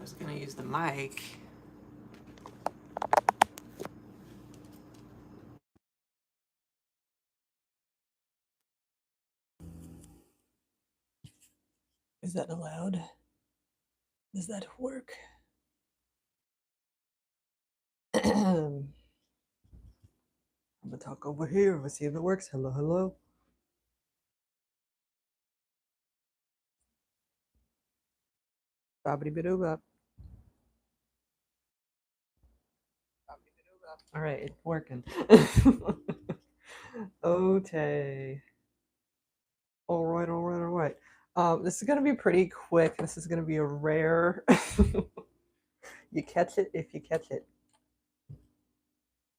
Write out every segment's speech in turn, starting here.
was gonna use the mic. Is that allowed? Does that work? I'm gonna talk over here. Let's see if it works. Hello, hello. Bobbity bidoo bop. All right, it's working. Okay. All right, all right, all right. This is gonna be pretty quick. This is gonna be a rare. You catch it if you catch it.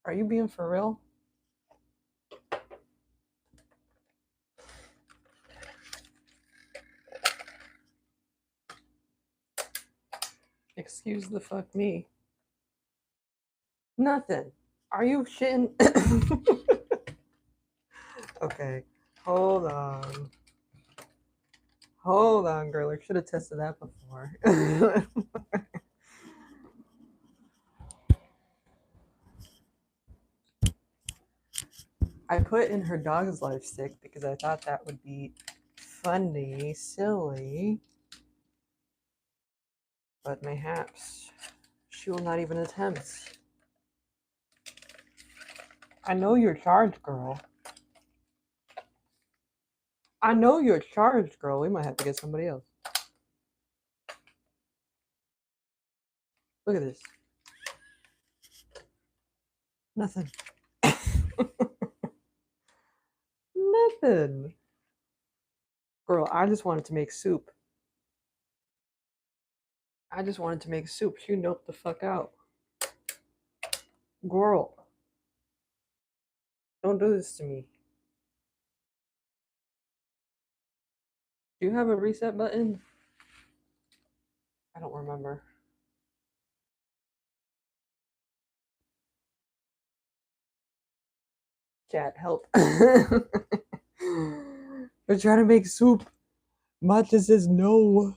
Are you being for real? Excuse the fuck me. Nothing. Are you shitting? Okay, hold on. Hold on, girl. I should have tested that before. I put in her dog's life stick because I thought that would be funny, silly. But mayhaps she will not even attempt. I know you're charged, girl. I know you're charged, girl. We might have to get somebody else. Look at this. Nothing. Nothing. Girl, I just wanted to make soup. I just wanted to make soup. She noped the fuck out. Girl, don't do this to me. Do you have a reset button? I don't remember. Chat, help. We're trying to make soup. Matcha says no.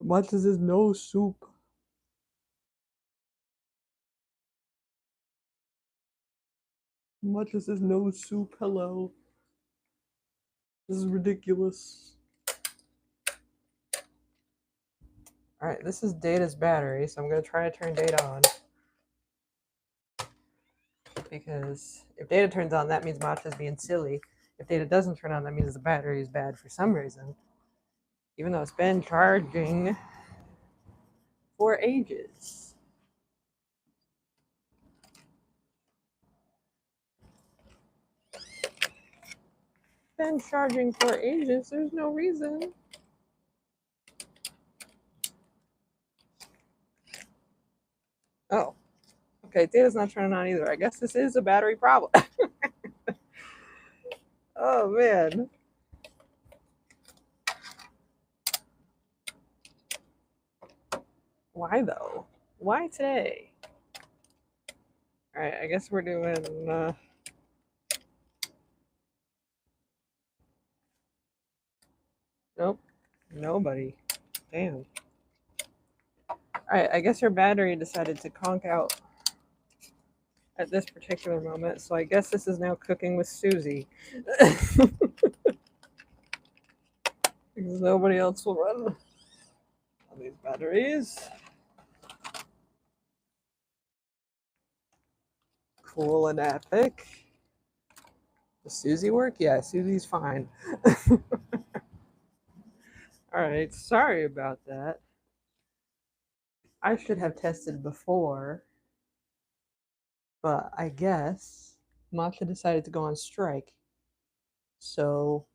Matcha says no soup. Matcha says no soup. Hello. This is ridiculous. Alright, this is Data's battery, so I'm going to try to turn Data on. Because if Data turns on, that means Matcha's being silly. If Data doesn't turn on, that means the battery is bad for some reason. Even though it's been charging for ages. Been charging for ages, there's no reason. Oh. Okay, Data's not turning on either. I guess this is a battery problem. Oh, man. Why, though? Why today? Alright, I guess we're doing... Nope. Nobody. Damn. Alright, I guess her battery decided to conk out at this particular moment, so I guess this is now cooking with Susie. Because nobody else will run on these batteries. Cool and epic. Does Susie work? Yeah, Susie's fine. Alright, sorry about that. I should have tested before, but I guess Matcha decided to go on strike. So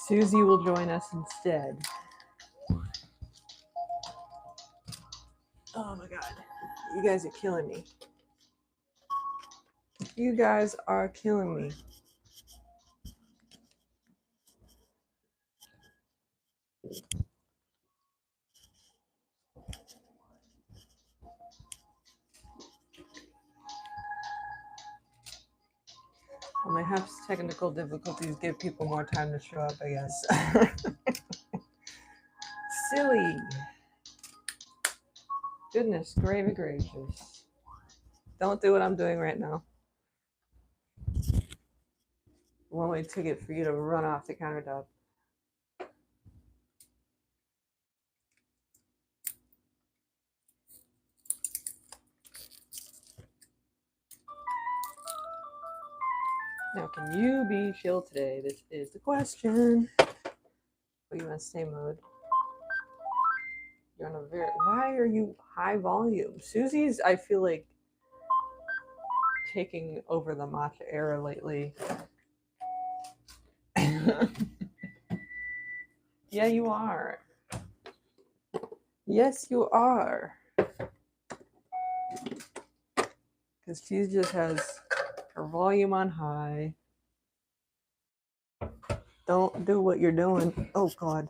Susie will join us instead. Oh my god. You guys are killing me. You guys are killing me. Well, perhaps technical difficulties give people more time to show up, I guess. silly. Goodness, gravy gracious. Don't do what I'm doing right now. One-way ticket for you to run off the countertop. Now, can you be chill today? This is the question. Are you in stay mode? You're on a very. Why are you high volume? Susie's, I feel like, taking over the matcha era lately. Yeah, you are. Yes, you are. Because she just has her volume on high. Don't do what you're doing. Oh, God.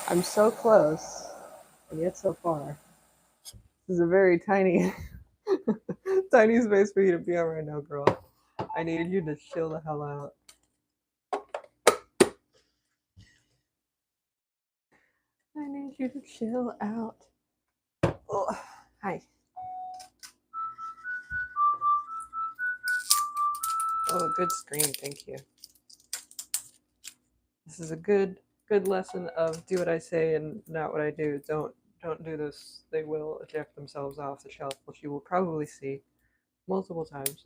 I'm so close, and yet so far. This is a very tiny, tiny space for you to be on right now, girl. I needed you to chill the hell out. I need you to chill out. Oh, hi. Oh, good screen, thank you. This is a good lesson of do what I say and not what I do. Don't do this. They will eject themselves off the shelf, which you will probably see multiple times.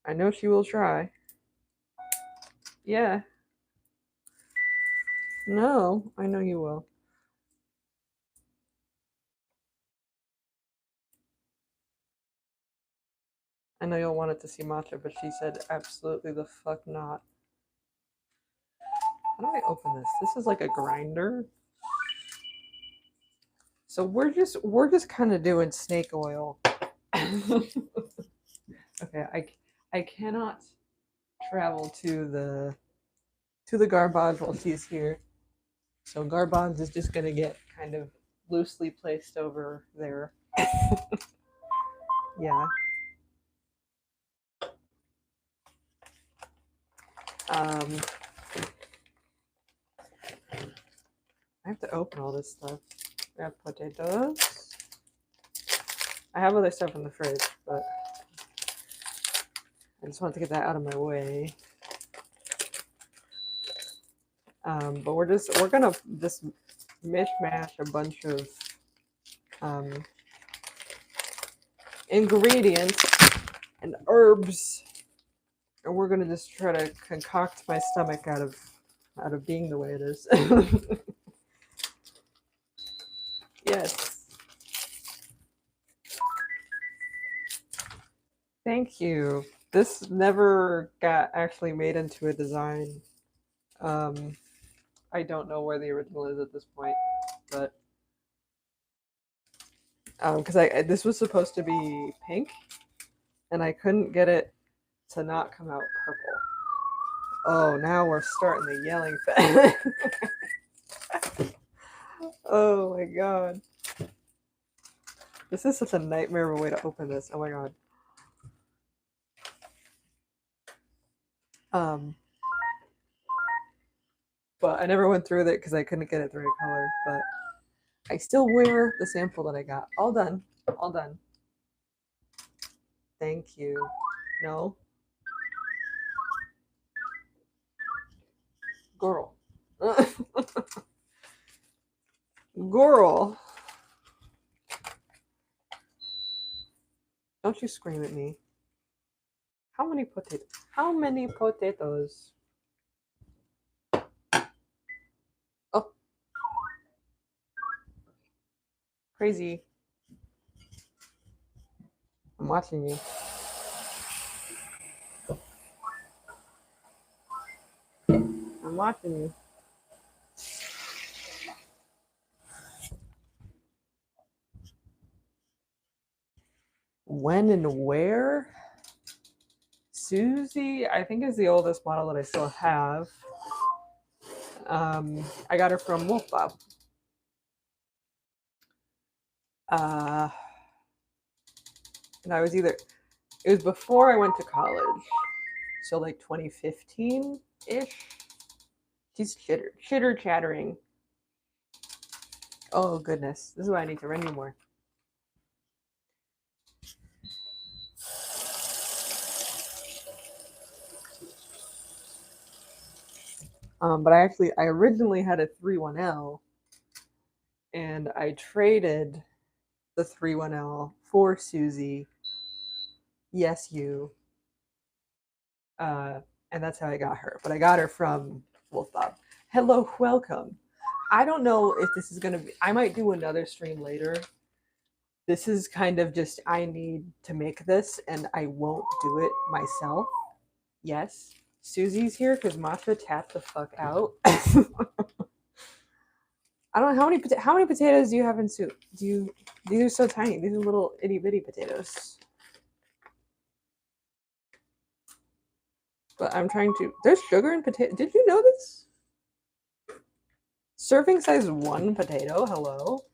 I know she will try. Yeah. No, I know you will. I know you'll want it to see matcha, but she said absolutely the fuck not. How do I open this? This is like a grinder. So we're just kind of doing snake oil. Okay, I cannot travel to the garbage while she's here. So garbage is just gonna get kind of loosely placed over there. Yeah. I have to open all this stuff. I have potatoes. I have other stuff in the fridge, but I just wanted to get that out of my way. But we're gonna just mishmash a bunch of ingredients and herbs, and we're gonna just try to concoct my stomach out of being the way it is. Yes. Thank you. This never got actually made into a design. I don't know where the original is at this point, but because this was supposed to be pink, and I couldn't get it to not come out purple. Oh, now we're starting the yelling phase. Oh my god. This is such a nightmare of a way to open this. Oh my god. But I never went through with it because I couldn't get it the right color. But I still wear the sample that I got. All done. All done. Thank you. No. Girl. Girl. Don't you scream at me. How many potatoes? How many potatoes? Oh. Crazy. I'm watching you. I'm watching you. When and where? Susie, I think, is the oldest model that I still have. I got her from Wolf Bob. And I was it was before I went to college. So like 2015. Ish. She's chitter chattering. Oh goodness, this is why I need to run you more. But I originally had a 3-1L, and I traded the 3-1L for Susie. Yes, you. And that's how I got her. But I got her from Wolf Bob. Hello, welcome. I don't know if this is gonna be. I might do another stream later. This is kind of just I need to make this, and I won't do it myself. Yes, Susie's here because Matcha tapped the fuck out. I don't know how many potatoes do you have in soup? These are so tiny. These are little itty bitty potatoes. But I'm trying to. There's sugar in potato. Did you know this? Serving size 1 potato. Hello.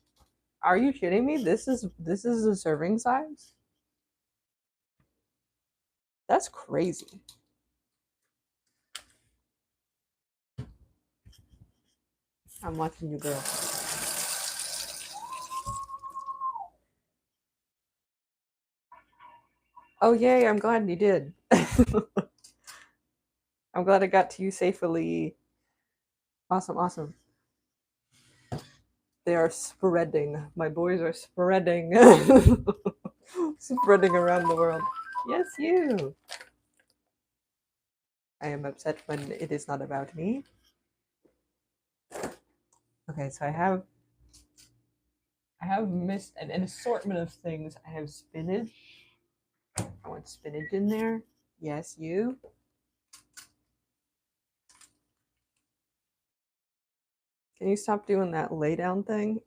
Are you kidding me? This is a serving size. That's crazy. I'm watching you, girl. Oh yay! I'm glad you did. I'm glad I got to you safely. Awesome, awesome. They are spreading. My boys are spreading. Spreading around the world. Yes, you. I am upset when it is not about me. Okay, so I have missed an assortment of things. I have spinach. I want spinach in there. Yes, you. Can you stop doing that lay down thing?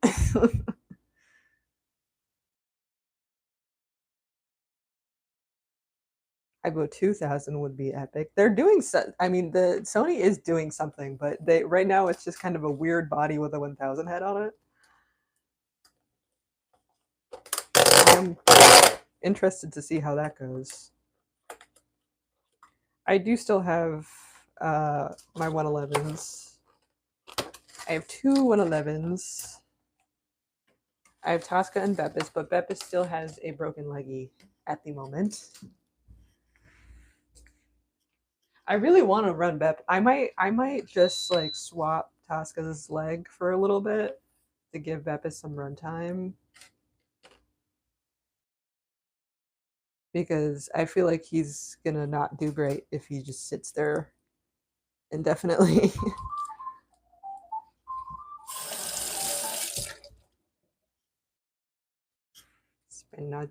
I go 2000 would be epic. They're doing so. I mean, the Sony is doing something, but they right now it's just kind of a weird body with a 1000 head on it. I'm interested to see how that goes. I do still have my 111s. I have two 111s. I have Tosca and Beppis, but Beppis still has a broken leggy at the moment. I really want to run Bep. I might just like swap Tosca's leg for a little bit to give Beppis some runtime. Because I feel like he's gonna not do great if he just sits there indefinitely. Spend not.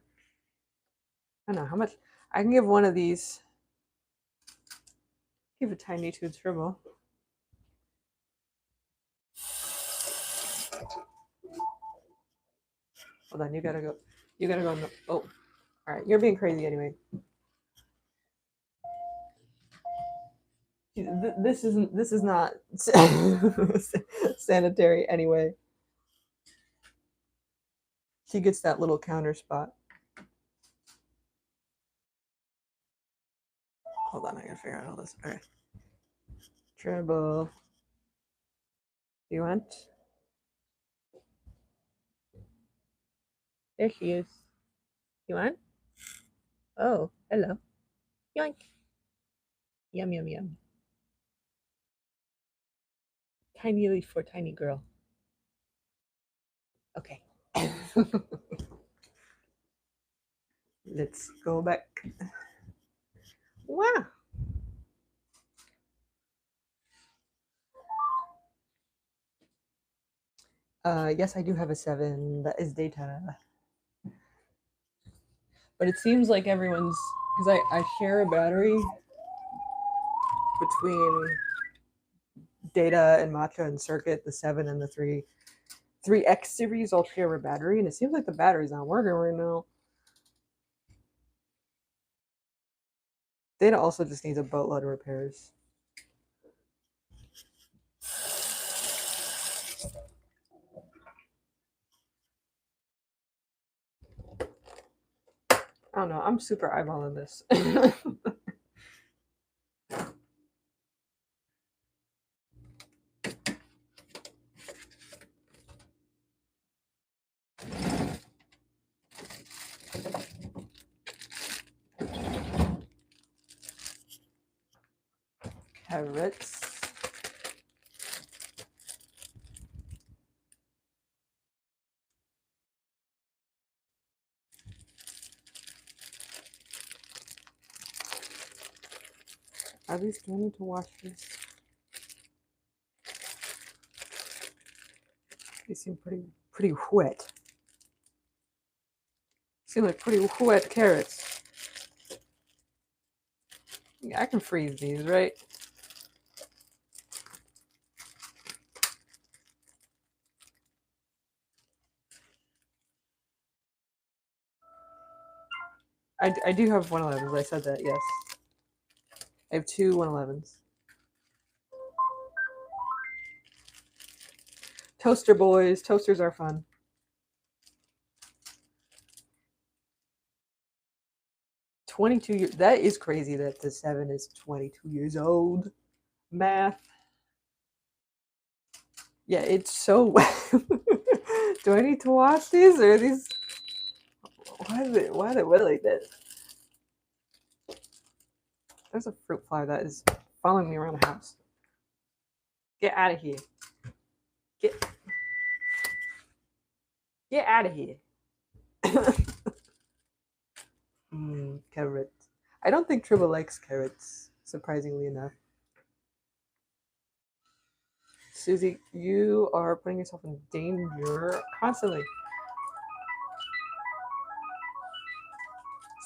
I don't know how much. I can give one of these. Give a tiny to dribble. Hold on, you gotta go. You gotta go. No, oh, all right. You're being crazy anyway. This isn't. This is not sanitary anyway. She gets that little counter spot. Hold on, I gotta figure out all this. All right. Dribble. You want? There she is. You want? Oh, hello. Yoink. Yum, yum, yum. Tiny leaf for tiny girl. Okay. Let's go back. Wow. Yes, I do have a 7. That is data. But it seems like everyone's because I share a battery between data and matcha and circuit, the 7 and the 3X series all share a battery, and it seems like the battery's not working right now. Data also just needs a boatload of repairs. I don't know. I'm super eyeballing this. Carrots. At least do I need to wash this? They seem pretty wet. Seem like pretty wet carrots. Yeah, I can freeze these, right? I do have 111s. I said that, yes. I have two 111s. Toaster boys. Toasters are fun. 22 years. That is crazy that the 7 is 22 years old. Math. Yeah, it's so. Do I need to wash these, or are these? Why are they wet like this? There's a fruit fly that is following me around the house. Get out of here. Get out of here. Carrot. I don't think Tribble likes carrots, surprisingly enough. Susie, you are putting yourself in danger constantly.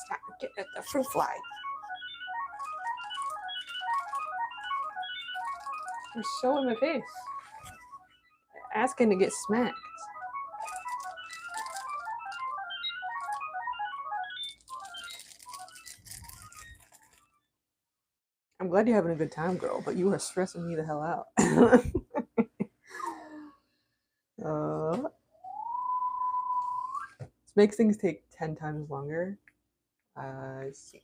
Stop. Get at the fruit fly. You're so in my face. Asking to get smacked. I'm glad you're having a good time, girl, but you are stressing me the hell out. This makes things take 10 times longer. I see.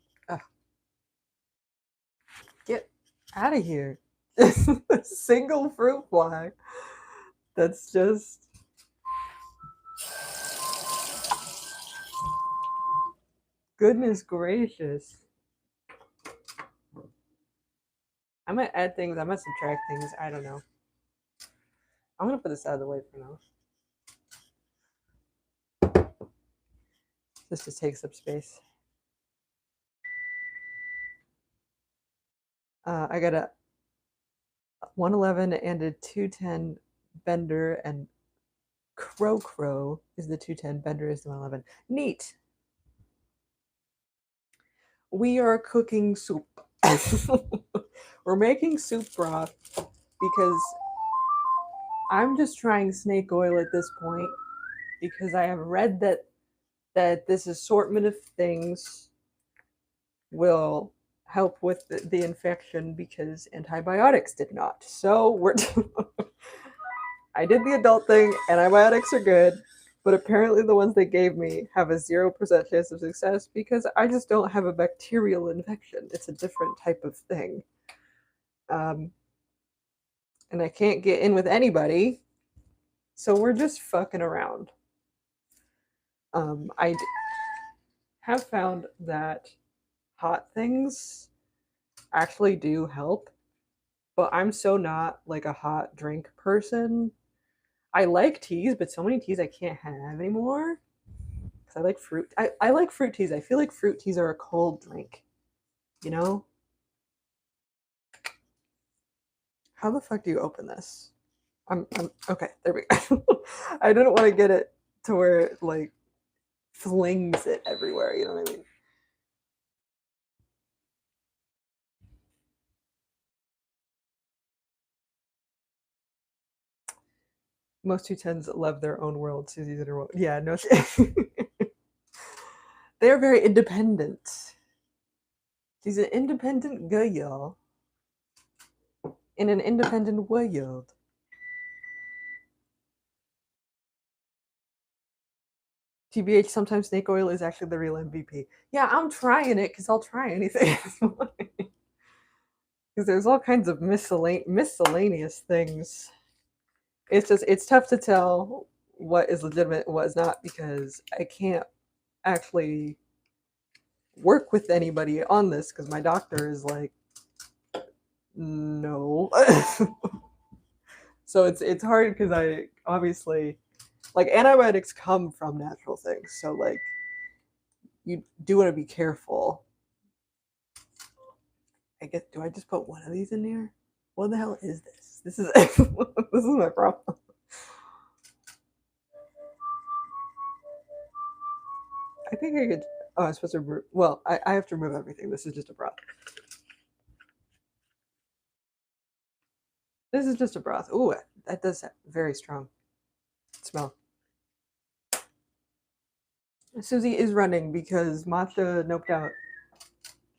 Get out of here. Single fruit fly. That's just. Goodness gracious. I might add things, I might subtract things, I don't know. I'm gonna put this out of the way for now. This just takes up space. I got a 111 and a 210 Bender, and Crow is the 210, Bender is the 111. Neat. We are cooking soup. We're making soup broth because I'm just trying snake oil at this point, because I have read that this assortment of things will help with the infection because antibiotics did not. So we're I did the adult thing. Antibiotics are good, but apparently the ones they gave me have a 0% chance of success because I just don't have a bacterial infection. It's a different type of thing. And I can't get in with anybody, so we're just fucking around. I have found that hot things actually do help, but I'm so not like a hot drink person. I like teas, but so many teas I can't have anymore. Because I like fruit. I like fruit teas. I feel like fruit teas are a cold drink. You know? How the fuck do you open this? I'm okay, there we go. I didn't want to get it to where it like flings it everywhere, you know what I mean? Most 210s love their own world. Susie's in her world. Yeah, no. They're very independent. She's an independent girl in an independent world. TBH, sometimes snake oil is actually the real MVP. Yeah, I'm trying it because I'll try anything. Because there's all kinds of miscellaneous things. It's tough to tell what is legitimate and what is not, because I can't actually work with anybody on this because my doctor is like, no. So it's hard because I obviously like antibiotics come from natural things, so like you do want to be careful. I guess do I just put one of these in here? What the hell is this? This is this is my problem. I think I could. Oh, I'm supposed to. Well, I have to remove everything. This is just a broth. This is just a broth. Ooh, that does have very strong smell. Susie is running because matcha noped out.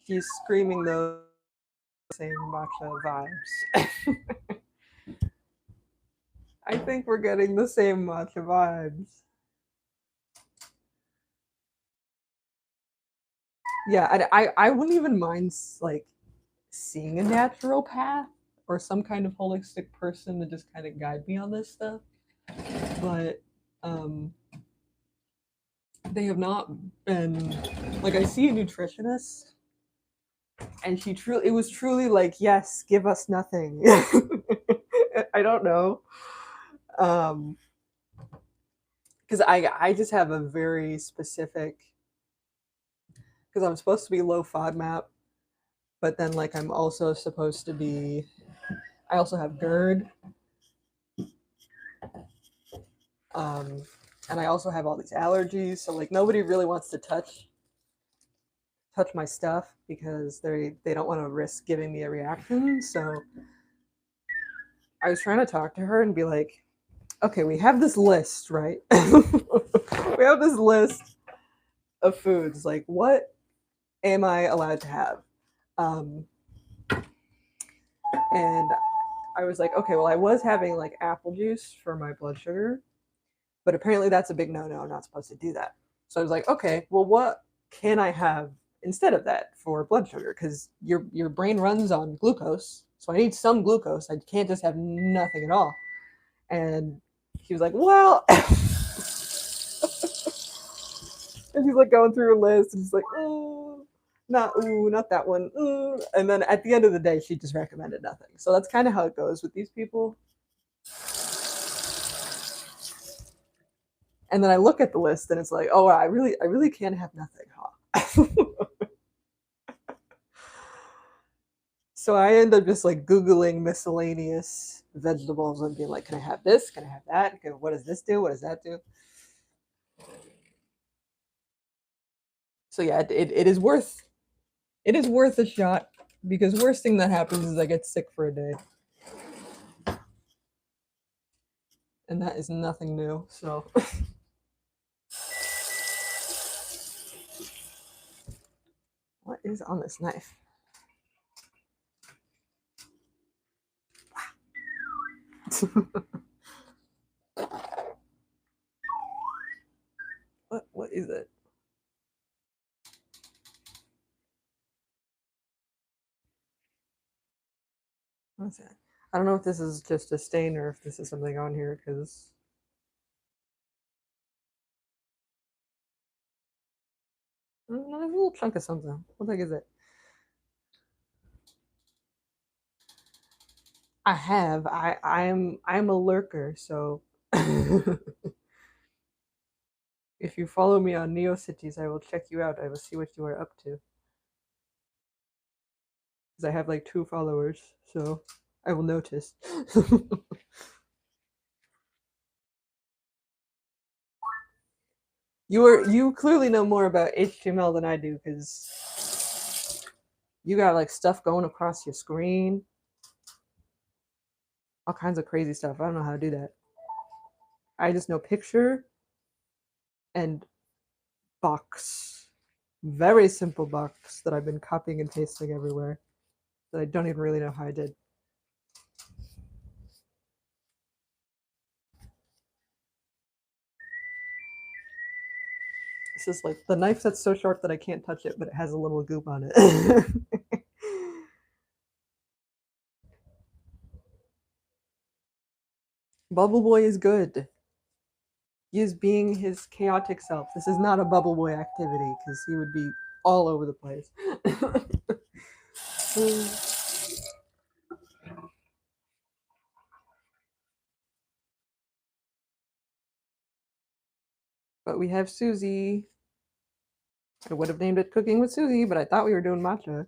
She's screaming the same matcha vibes. I think we're getting the same matcha vibes. Yeah, I wouldn't even mind like seeing a naturopath or some kind of holistic person to just kind of guide me on this stuff. But they have not been like I see a nutritionist and she truly it was truly like, yes, give us nothing. I don't know. Because I just have a very specific because I'm supposed to be low FODMAP, but then like I'm also supposed to be I also have GERD. Um, and I also have all these allergies, so like nobody really wants to touch my stuff because they don't want to risk giving me a reaction. So I was trying to talk to her and be like, okay, we have this list, right? We have this list of foods. Like, what am I allowed to have? Um, and I was like, okay, well, I was having like apple juice for my blood sugar, but apparently that's a big no-no. I'm not supposed to do that. So I was like, okay, well, what can I have instead of that for blood sugar? Because your brain runs on glucose, so I need some glucose. I can't just have nothing at all. And he was like, well, and he's like going through a list, and he's like, not that one. And then at the end of the day, she just recommended nothing. So that's kind of how it goes with these people. And then I look at the list, and it's like, oh, I really can't have nothing, huh? So I end up just like Googling miscellaneous vegetables and being like, can I have this? Can I have that? Okay, what does this do? What does that do? So yeah, it is worth a shot because worst thing that happens is I get sick for a day. And that is nothing new. So what is on this knife? What is it? What's that? I don't know if this is just a stain or if this is something on here because there's a little chunk of something. What the heck is it? I have. I'm a lurker, so if you follow me on NeoCities, I will check you out. I will see what you are up to. Because I have like 2 followers, so I will notice. You clearly know more about HTML than I do because you got like stuff going across your screen, all kinds of crazy stuff. I don't know how to do that. I just know picture and box. Very simple box that I've been copying and pasting everywhere that I don't even really know how I did. This is like the knife that's so sharp that I can't touch it, but it has a little goop on it. Bubble Boy is good. He is being his chaotic self. This is not a bubble boy activity because he would be all over the place. But we have Susie. I would have named it Cooking with Susie, but I thought we were doing matcha.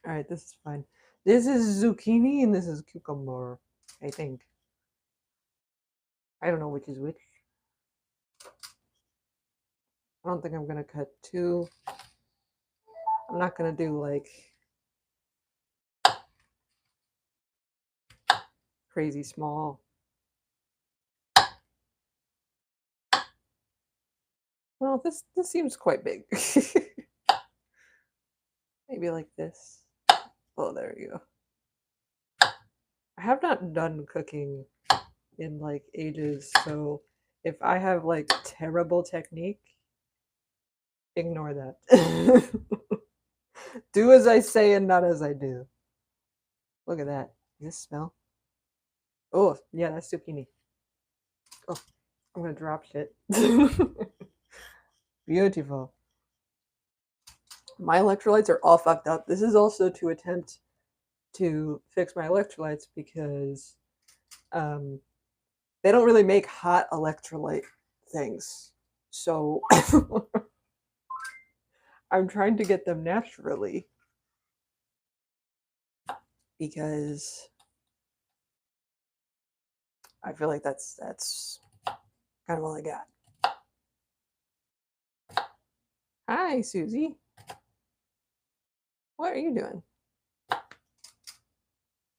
All right, this is fine. This is zucchini and this is cucumber, I think. I don't know which is which. I don't think I'm going to cut two. I'm not going to do like crazy small. Well, this seems quite big. Maybe like this. Oh, there you go. I have not done cooking in like ages, so if I have like terrible technique, ignore that. Do as I say and not as I do. Look at that. Does this smell? Oh, yeah, that's zucchini. Oh, I'm gonna drop shit. Beautiful. My electrolytes are all fucked up. This is also to attempt to fix my electrolytes because they don't really make hot electrolyte things. So I'm trying to get them naturally because I feel like that's kind of all I got. Hi, Susie. What are you doing?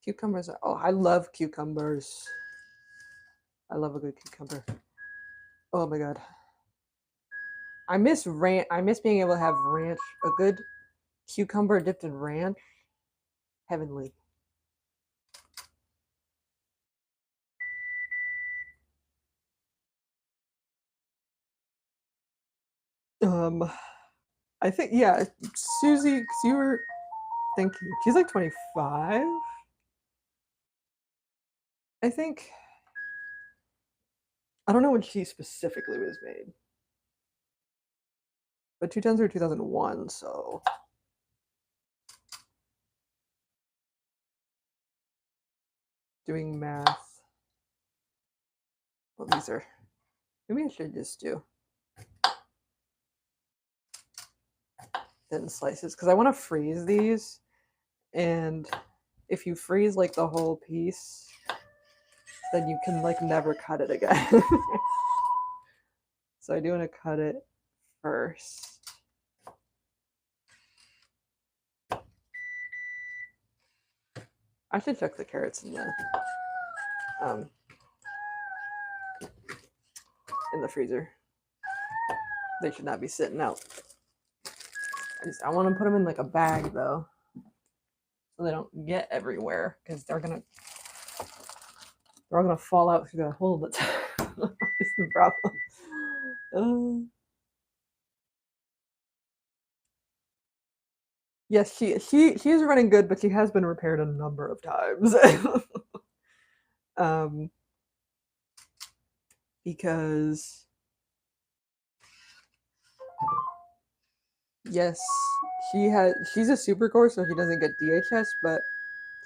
Cucumbers are, oh, I love cucumbers. I love a good cucumber. Oh my god. I miss ranch. I miss being able to have ranch, a good cucumber dipped in ranch. Heavenly. I think, yeah, Susie, because you were thinking, she's like 25, I think. I don't know when she specifically was made, but 2000 or 2001, so. Doing math. Well, these are, maybe I should just do thin slices because I want to freeze these. And if you freeze like the whole piece, then you can like never cut it again. So I do want to cut it first. I should check the carrots in the freezer. They should not be sitting out. I want to put them in like a bag though, so they don't get everywhere because they're all gonna fall out through the hole that's the problem. Yes, she is running good, but she has been repaired a number of times. Because yes, she's a super core, so she doesn't get DHS, but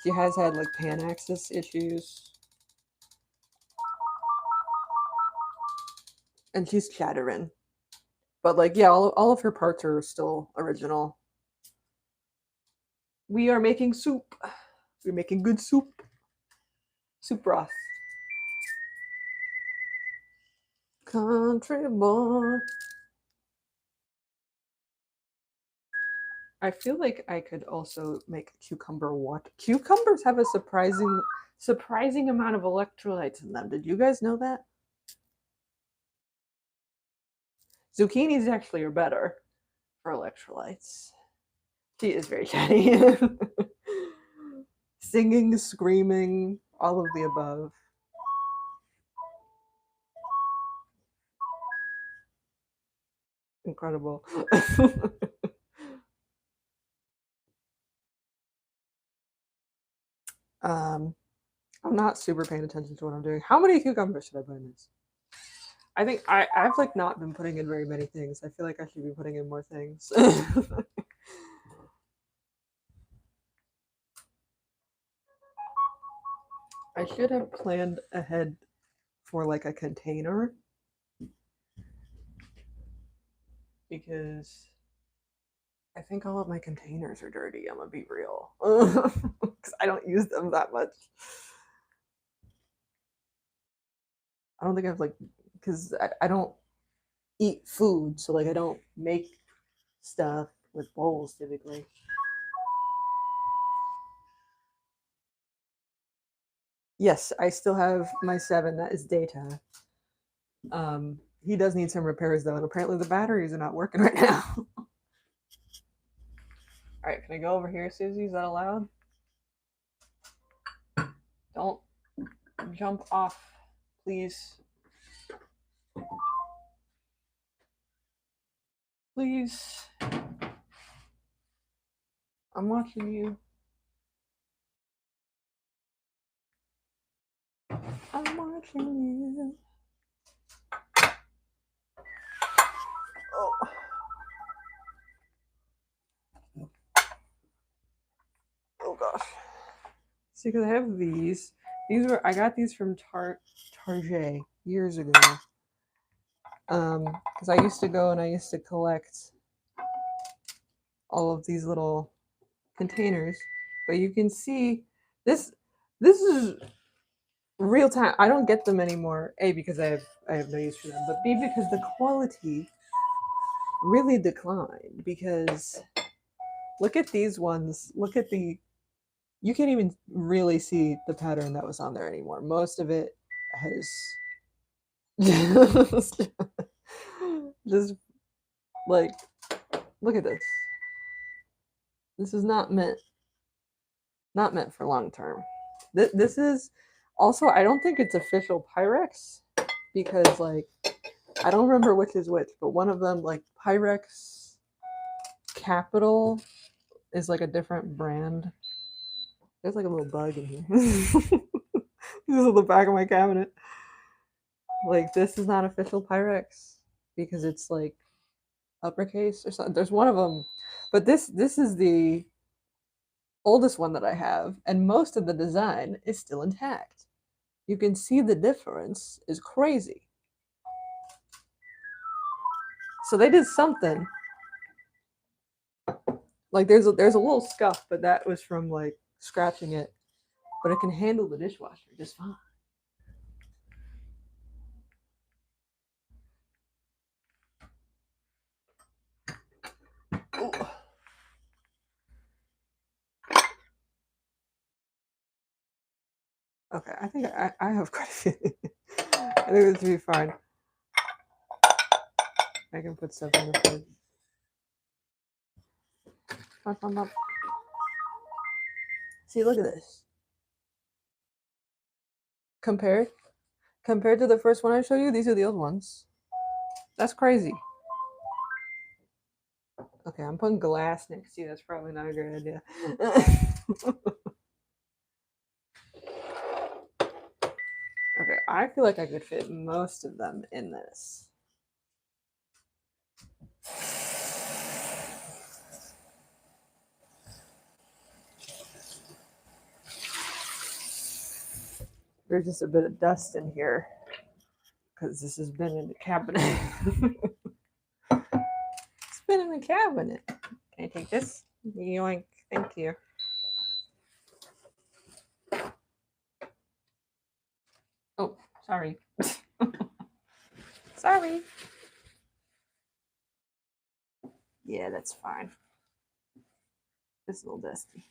she has had like pan axis issues. And she's chattering. But like, yeah, all of her parts are still original. We are making soup. We're making good soup. Soup broth. Country boy. I feel like I could also make cucumber water. Cucumbers have a surprising amount of electrolytes in them. Did you guys know that? Zucchinis actually are better for electrolytes. She is very chatty. Singing, screaming, all of the above. Incredible. I'm not super paying attention to what I'm doing. How many cucumbers should I put in this? I think I've like not been putting in very many things. I feel like I should be putting in more things. I should have planned ahead for like a container because I think all of my containers are dirty. I'm gonna be real because I don't use them that much. I don't think I've like because I don't eat food, so like I don't make stuff with bowls typically. Yes, I still have my 7. That is data. He does need some repairs though, and apparently the batteries are not working right now. All right, can I go over here, Susie? Is that allowed? Don't jump off, please. Please. I'm watching you. I'm watching you. Oh. Oh gosh. See, because I have these. I got these from Target years ago. Because I used to go and I used to collect all of these little containers. But you can see this is real time. I don't get them anymore. A, because I have no use for them, but B, because the quality really declined. Because look at these ones. Look at you can't even really see the pattern that was on there anymore. Most of it has just like, look at this. This is not meant for long term. This is also, I don't think it's official Pyrex because like I don't remember which is which, but one of them, like Pyrex Capital, is like a different brand. There's like a little bug in here. This is the back of my cabinet. Like, this is not official Pyrex because it's like uppercase or something. There's one of them, but this is the oldest one that I have, and most of the design is still intact. You can see the difference is crazy. So they did something. Like there's a little scuff, but that was from like scratching it. But it can handle the dishwasher just fine. Ooh. Okay, I think I have quite a few. I think this will be fine. I can put stuff in the fridge. See, look at this. Compared to the first one I showed you, these are the old ones. That's crazy. Okay, I'm putting glass next to you. That's probably not a great idea. Okay, I feel like I could fit most of them in this. There's just a bit of dust in here because this has been in the cabinet. It's been in the cabinet. Can I take this? Yoink. Thank you. Oh, sorry. Sorry. Yeah, that's fine. It's a little dusty.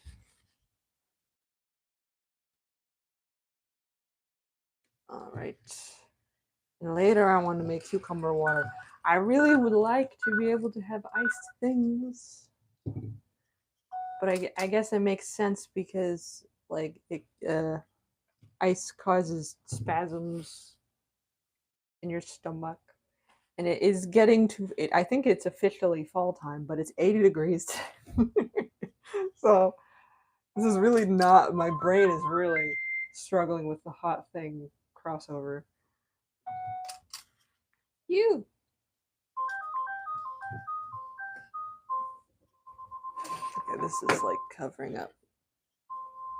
All right. And later I want to make cucumber water. I really would like to be able to have iced things. But I guess it makes sense because like ice causes spasms in your stomach. And it is getting to it. I think it's officially fall time, but it's 80 degrees. So this is really not, my brain is really struggling with the hot thing crossover. You. Okay, this is like covering up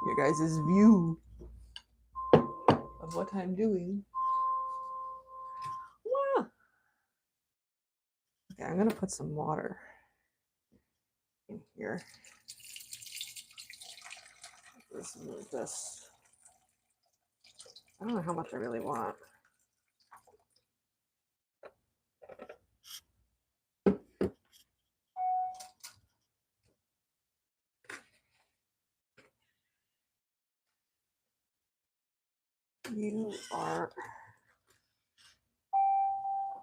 your guys' view of what I'm doing. Wow. Okay, I'm gonna put some water in here. This is this. I don't know how much I really want. You are.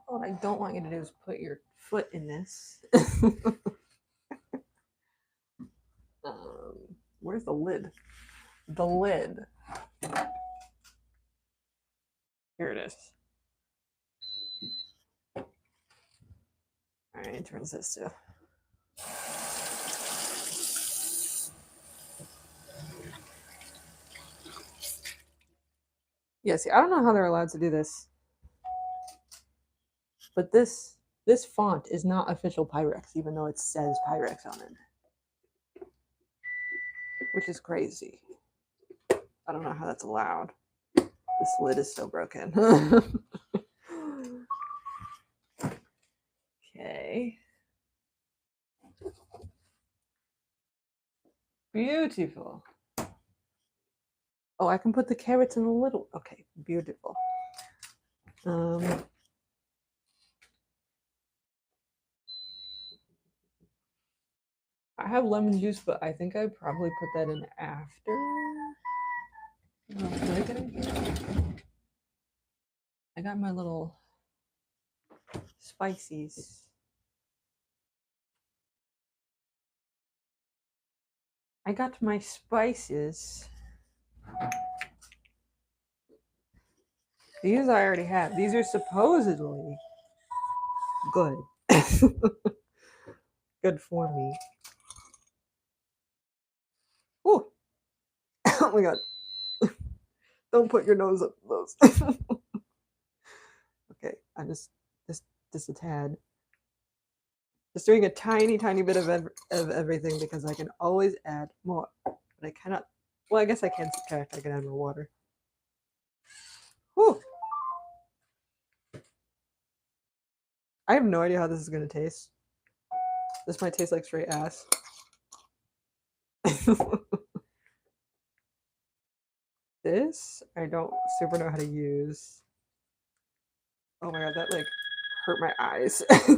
What I don't want you to do is put your foot in this. Where's the lid? The lid. Here it is. All right, turns this to. Yeah, see, I don't know how they're allowed to do this, but this font is not official Pyrex, even though it says Pyrex on it, which is crazy. I don't know how that's allowed. This lid is still broken. Okay. Beautiful. Oh, I can put the carrots in a little. Okay, beautiful. I have lemon juice, but I think I probably put that in after. Did I get it here? I got my little spices. I got my spices. These I already have. These are supposedly good. Good for me. Ooh. Oh my god. Don't put your nose up those. Okay, I'm just a tad. Just doing a tiny bit of everything because I can always add more. But I cannot. Well, I guess I can subtract. I can add more water. Whew. I have no idea how this is going to taste. This might taste like straight ass. This, I don't super know how to use. Oh my god, that like hurt my eyes. I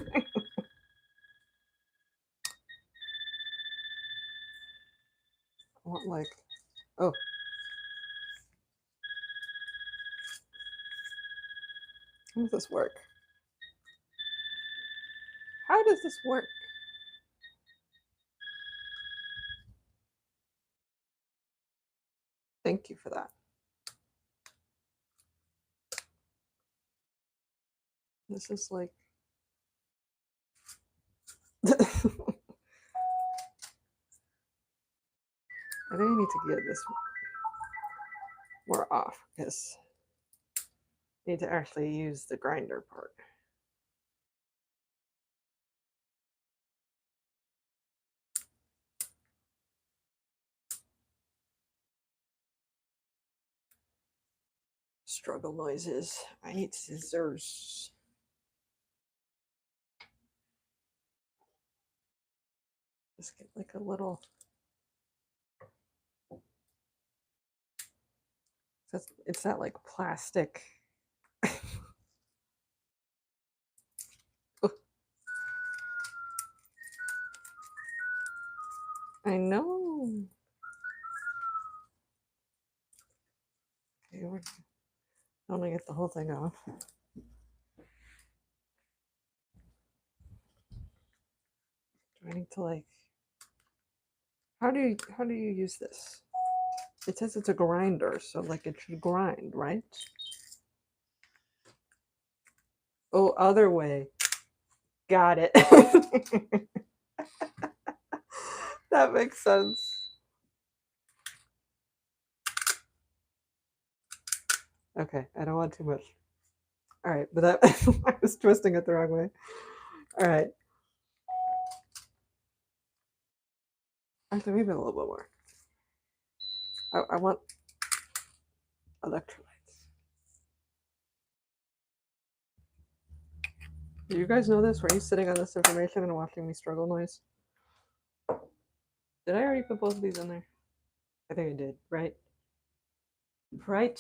want like, oh. How does this work? How does this work? Thank you for that. This is like. I think I need to get this more off because I need to actually use the grinder part. Struggle noises. I need scissors. Just get like a little. It's that like plastic. I know. Okay, I'm gonna get the whole thing off. Do I need to like? How do you use this? It says it's a grinder, so like it should grind, right? Oh, other way. Got it. That makes sense. Okay, I don't want too much. All right, but that I was twisting it the wrong way. All right. Actually, maybe a little bit more. I want electrolytes. Do you guys know this? Were you sitting on this information and watching me struggle noise? Did I already put both of these in there? I think I did, right? Right.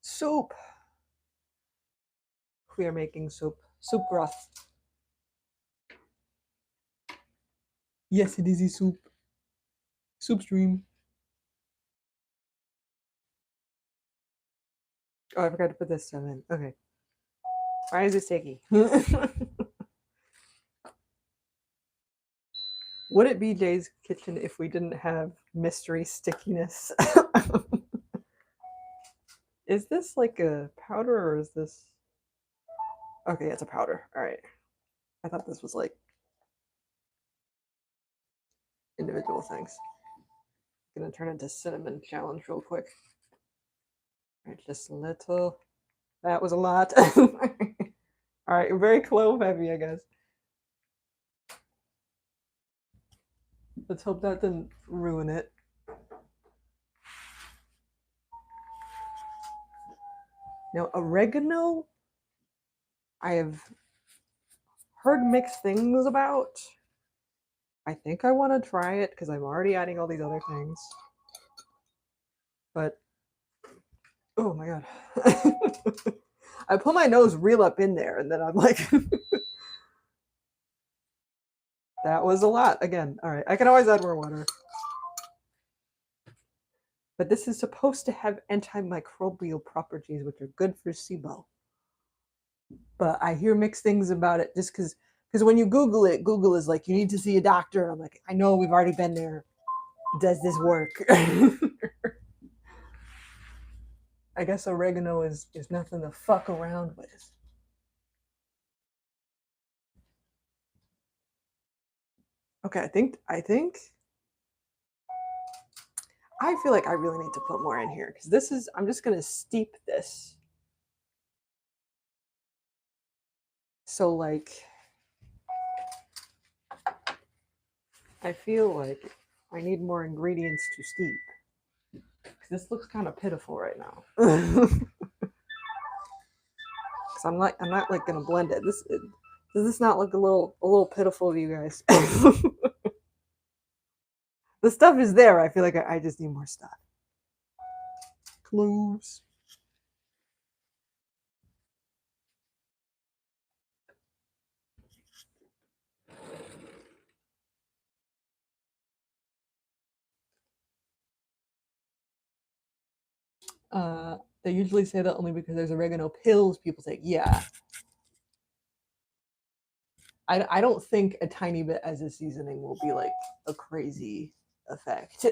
Soup. We are making soup. Soup broth. Yes, it is a soup. Soup stream. Oh, I forgot to put this stuff in. Okay. Why is it sticky? Would it be Jay's kitchen if we didn't have mystery stickiness? Is this like a powder or is this... Okay, it's a powder. All right. I thought this was like individual things. I'm gonna turn into cinnamon challenge real quick. All right, just a little. That was a lot. All right, very clove heavy, I guess. Let's hope that didn't ruin it. Now, oregano, I have heard mixed things about. I think I want to try it because I'm already adding all these other things. But, oh my god. I put my nose real up in there and then I'm like, that was a lot again. All right, I can always add more water. But this is supposed to have antimicrobial properties, which are good for SIBO. But I hear mixed things about it just because when you Google it, Google is like, you need to see a doctor. I'm like, I know, we've already been there. Does this work? I guess oregano is nothing to fuck around with. Okay, I feel like I really need to put more in here because this is, I'm just gonna steep this. So like, I feel like I need more ingredients to steep. This looks kind of pitiful right now. Because I'm not like gonna blend it. Does this not look a little pitiful to you guys? The stuff is there. I feel like I just need more stuff. Cloves. They usually say that only because there's oregano pills people take. Yeah. I don't think a tiny bit as a seasoning will be like a crazy effect.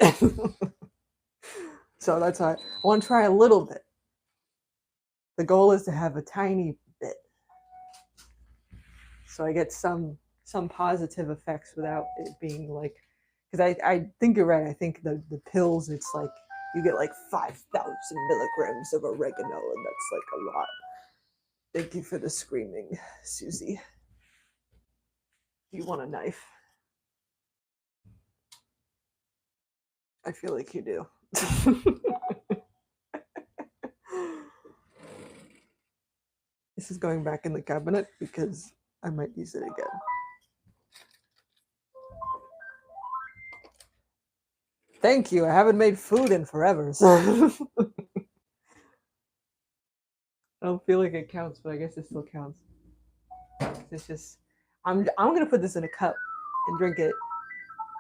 So that's why I want to try a little bit. The goal is to have a tiny bit. So I get some positive effects without it being like, because I think you're right. I think the pills, it's like you get like 5,000 milligrams of oregano, and that's like a lot. Thank you for the screaming, Susie. Do you want a knife? I feel like you do. This is going back in the cabinet because I might use it again. Thank you. I haven't made food in forever. So I don't feel like it counts, but I guess it still counts. It's just, I'm gonna put this in a cup and drink it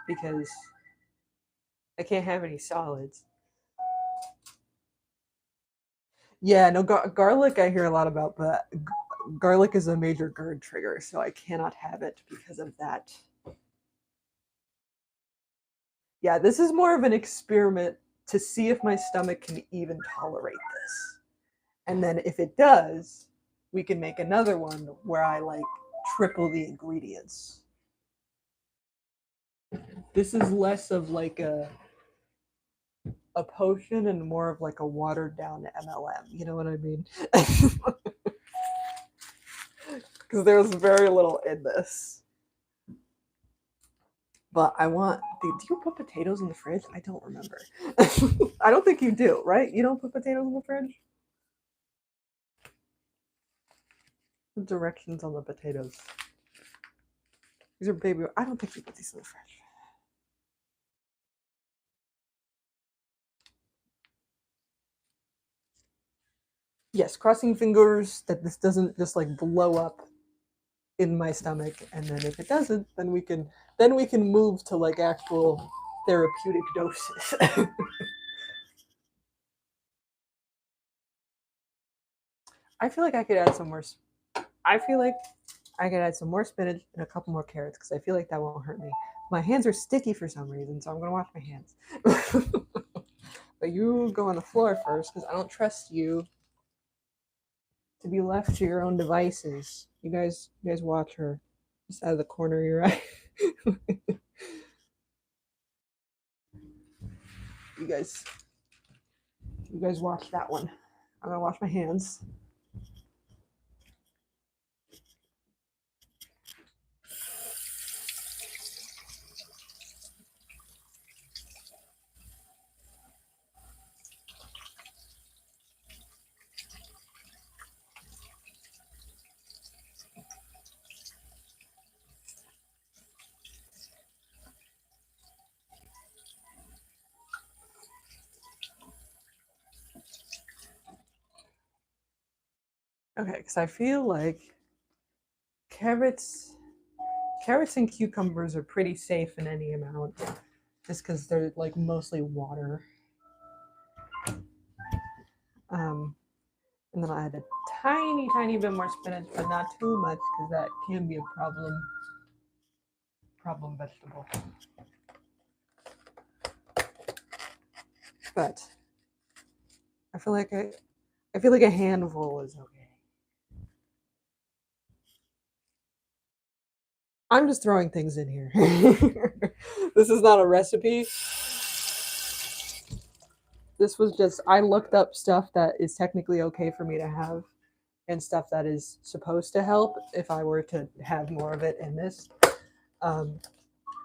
because I can't have any solids. Yeah, no, garlic I hear a lot about, but garlic is a major GERD trigger, so I cannot have it because of that. Yeah, this is more of an experiment to see if my stomach can even tolerate this. And then if it does, we can make another one where I like triple the ingredients. This is less of like a potion and more of like a watered down MLM. You know what I mean? Because there's very little in this. But I want. Do you put potatoes in the fridge? I don't remember. I don't think you do, right? You don't put potatoes in the fridge? The directions on the potatoes. These are baby. I don't think you put these in the fridge. Yes, crossing fingers that this doesn't just like blow up in my stomach, and then if it doesn't, then we can move to like actual therapeutic doses. I feel like I could add some more. I feel like I could add some more spinach and a couple more carrots because I feel like that won't hurt me. My hands are sticky for some reason, so I'm gonna wash my hands. But you go on the floor first because I don't trust you to be left to your own devices. You guys watch her just out of the corner of your eye. you guys, you guys watch that one. I'm gonna wash my hands. Okay, because I feel like carrots, carrots and cucumbers are pretty safe in any amount, just because they're like mostly water. Um, and then I add a tiny bit more spinach, but not too much because that can be a problem vegetable. But I feel like a handful is okay. I'm just throwing things in here. This is not a recipe. This was just I looked up stuff that is technically okay for me to have and stuff that is supposed to help if I were to have more of it in this. Um,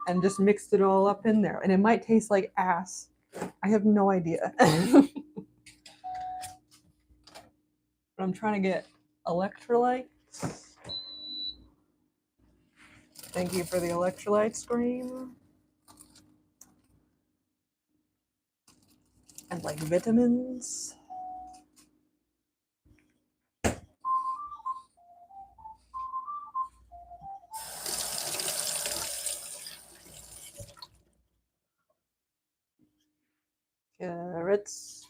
and just mixed it all up in there. And it might taste like ass. I have no idea. But I'm trying to get electrolytes. Thank you for the electrolyte scream. And like vitamins. Carrots.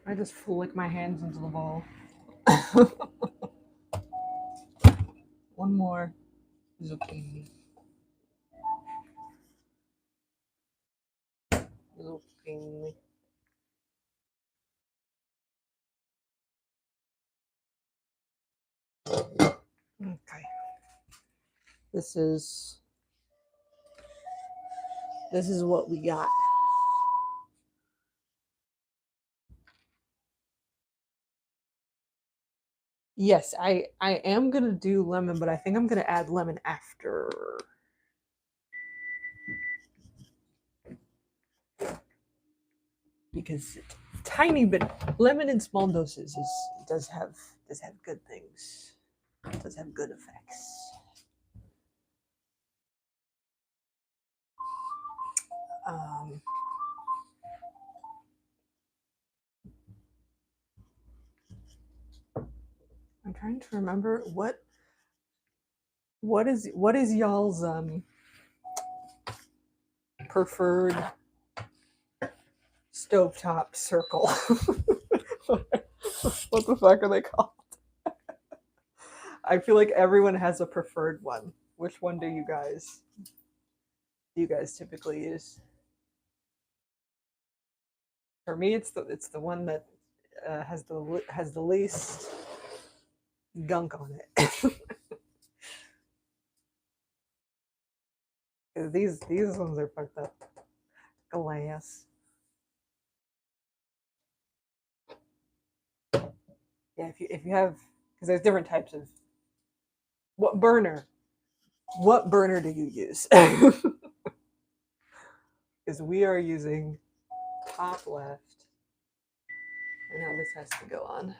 I just flick my hands into the bowl. One more zucchini. Zucchini. Okay. This is what we got. Yes, I am gonna do lemon, but I think I'm gonna add lemon after. Because tiny bit lemon in small doses does have good things. It does have good effects. Um, I'm trying to remember what is y'all's preferred stovetop circle? What the fuck are they called? I feel like everyone has a preferred one. Which one do you guys typically use? For me, it's the one that has the least gunk on it. These ones are fucked up. Glass. Yeah, if you have, because there's different types of what burner. What burner do you use? Because we are using top left, and now this has to go on.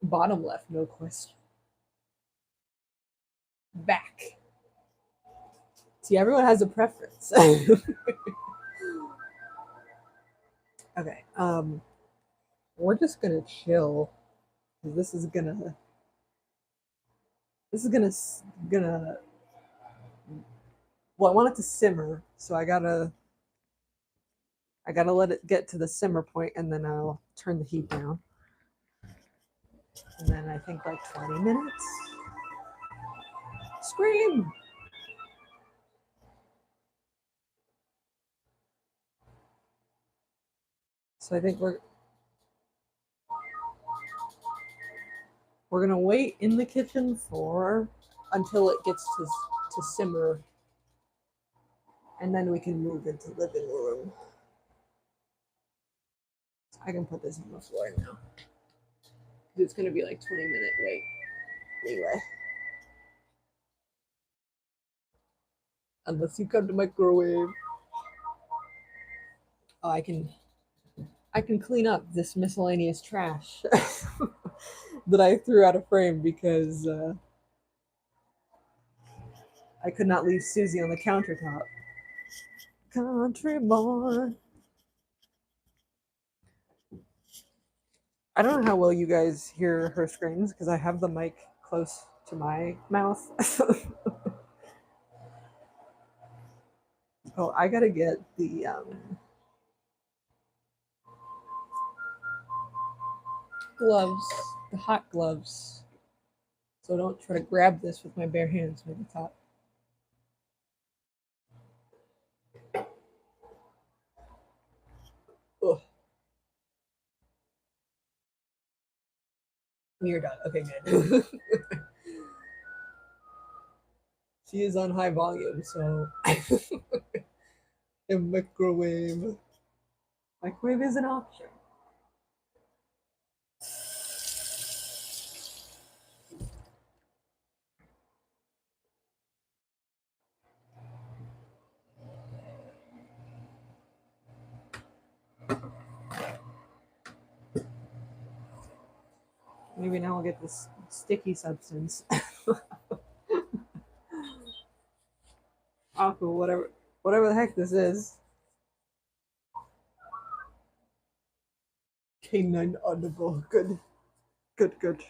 Bottom left, no question. Back. See, everyone has a preference. Okay, we're just gonna chill. This is gonna gonna well, I want it to simmer, so I gotta let it get to the simmer point, and then I'll turn the heat down. And then I think like 20 minutes. Scream! So I think we're gonna wait in the kitchen for until it gets to simmer, and then we can move into the living room. I can put this on the floor now. It's gonna be like 20-minute wait anyway. Unless you come to microwave. Oh, I can clean up this miscellaneous trash that I threw out of frame because I could not leave Susie on the countertop. Country boy. I don't know how well you guys hear her screams because I have the mic close to my mouth. Oh, I gotta get the gloves, the hot gloves. So don't try to grab this with my bare hands when it's hot. Ugh. You're done. Okay, good. She is on high volume, so a microwave. Microwave is an option. Maybe now I'll get this sticky substance. Oh, cool, whatever the heck this is. Canine audible. Good. Good, good.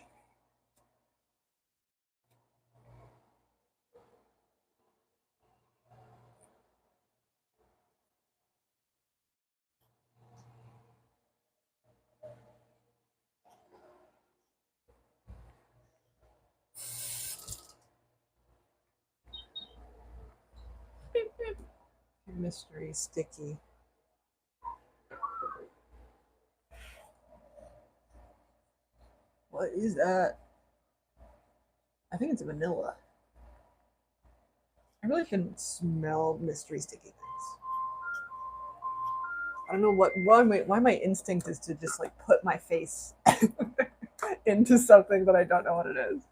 Mystery sticky. What is that? I think it's vanilla. I really shouldn't smell mystery sticky things. I don't know why my instinct is to just like put my face into something that I don't know what it is.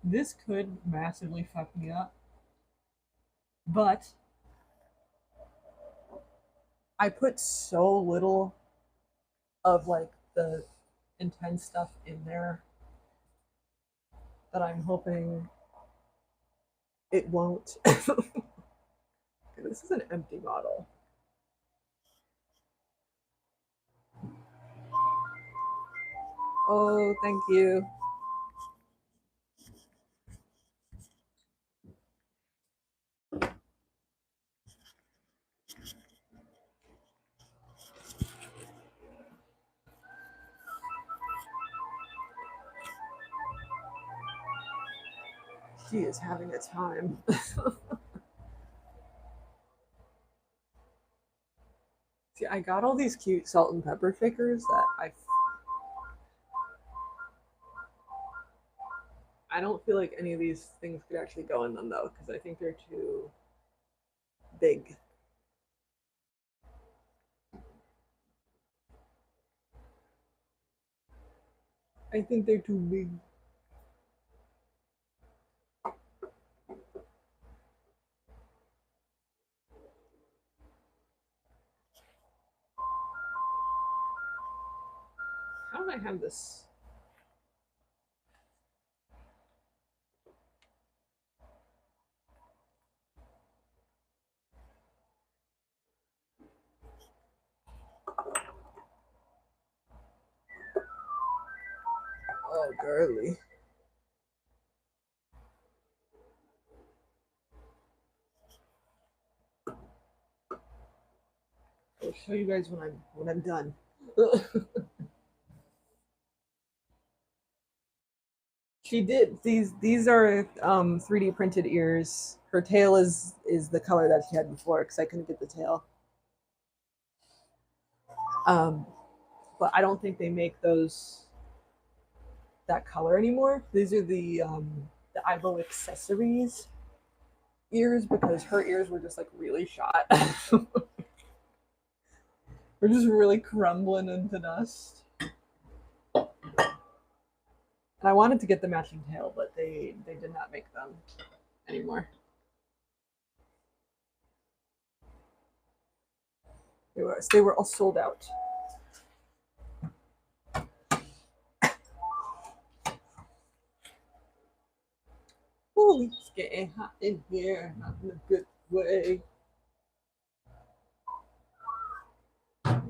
This could massively fuck me up, but I put so little of like the intense stuff in there that I'm hoping it won't. This is an empty bottle. Oh, thank you. She is having a time. See, I got all these cute salt and pepper shakers that I don't feel like any of these things could actually go in them though, because I think they're too big. I think they're too big. How do I have this? Oh, girly. I'll show you guys when I'm done. She did. These are 3D printed ears. Her tail is the color that she had before because I couldn't get the tail. Um, but I don't think they make those that color anymore. These are the Ivo accessories ears because her ears were just like really shot. We're just really crumbling into dust. And I wanted to get the matching tail, but they did not make them anymore. They were all sold out. Ooh, it's getting hot in here, not in a good way. Okay.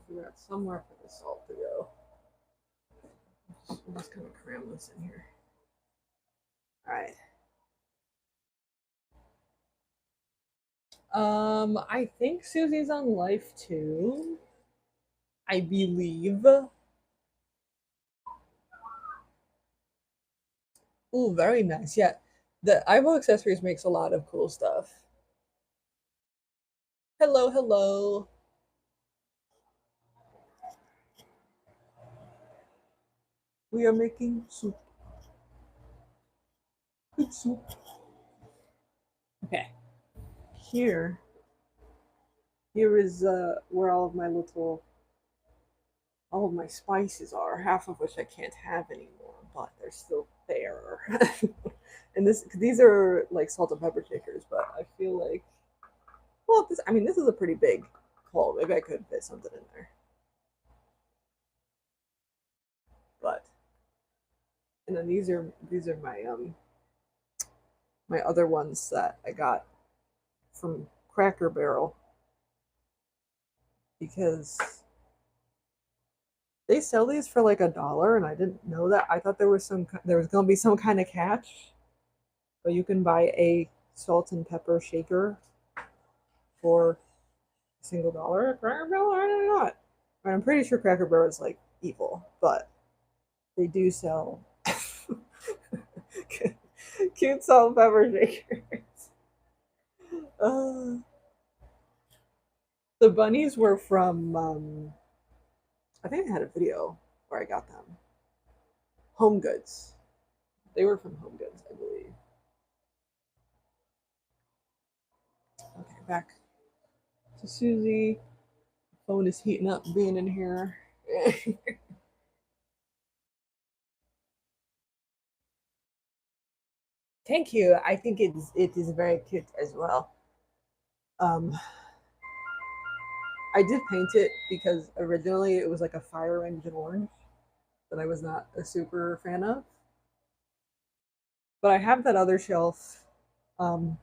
Figure out somewhere for the salt to go. I'm just gonna cram this in here. All right. I think Susie's on life too. I believe. Ooh, very nice. Yeah, the Ivo Accessories makes a lot of cool stuff. Hello, hello. We are making soup. Good soup. Okay. Here, here is where all of my spices are. Half of which I can't have anymore, but they're still there. And these are like salt and pepper shakers, but I feel like, well, this is a pretty big hole. Maybe I could fit something in there, but and then these are my other ones that I got from Cracker Barrel because they sell these for like $1, and I didn't know that. I thought there was gonna be some kind of catch, but you can buy a salt and pepper shaker for a single dollar at Cracker Barrel. I don't know. I'm pretty sure Cracker Barrel is like evil, but they do sell cute salt and pepper shakers. Uh, the bunnies were from I think I had a video where I got them. Home Goods. They were from Home Goods, I believe. Okay, back to Susie. Phone is heating up being in here. Thank you. I think it is very cute as well. Um, I did paint it because originally it was like a fire engine orange that I was not a super fan of. But I have that other shelf um,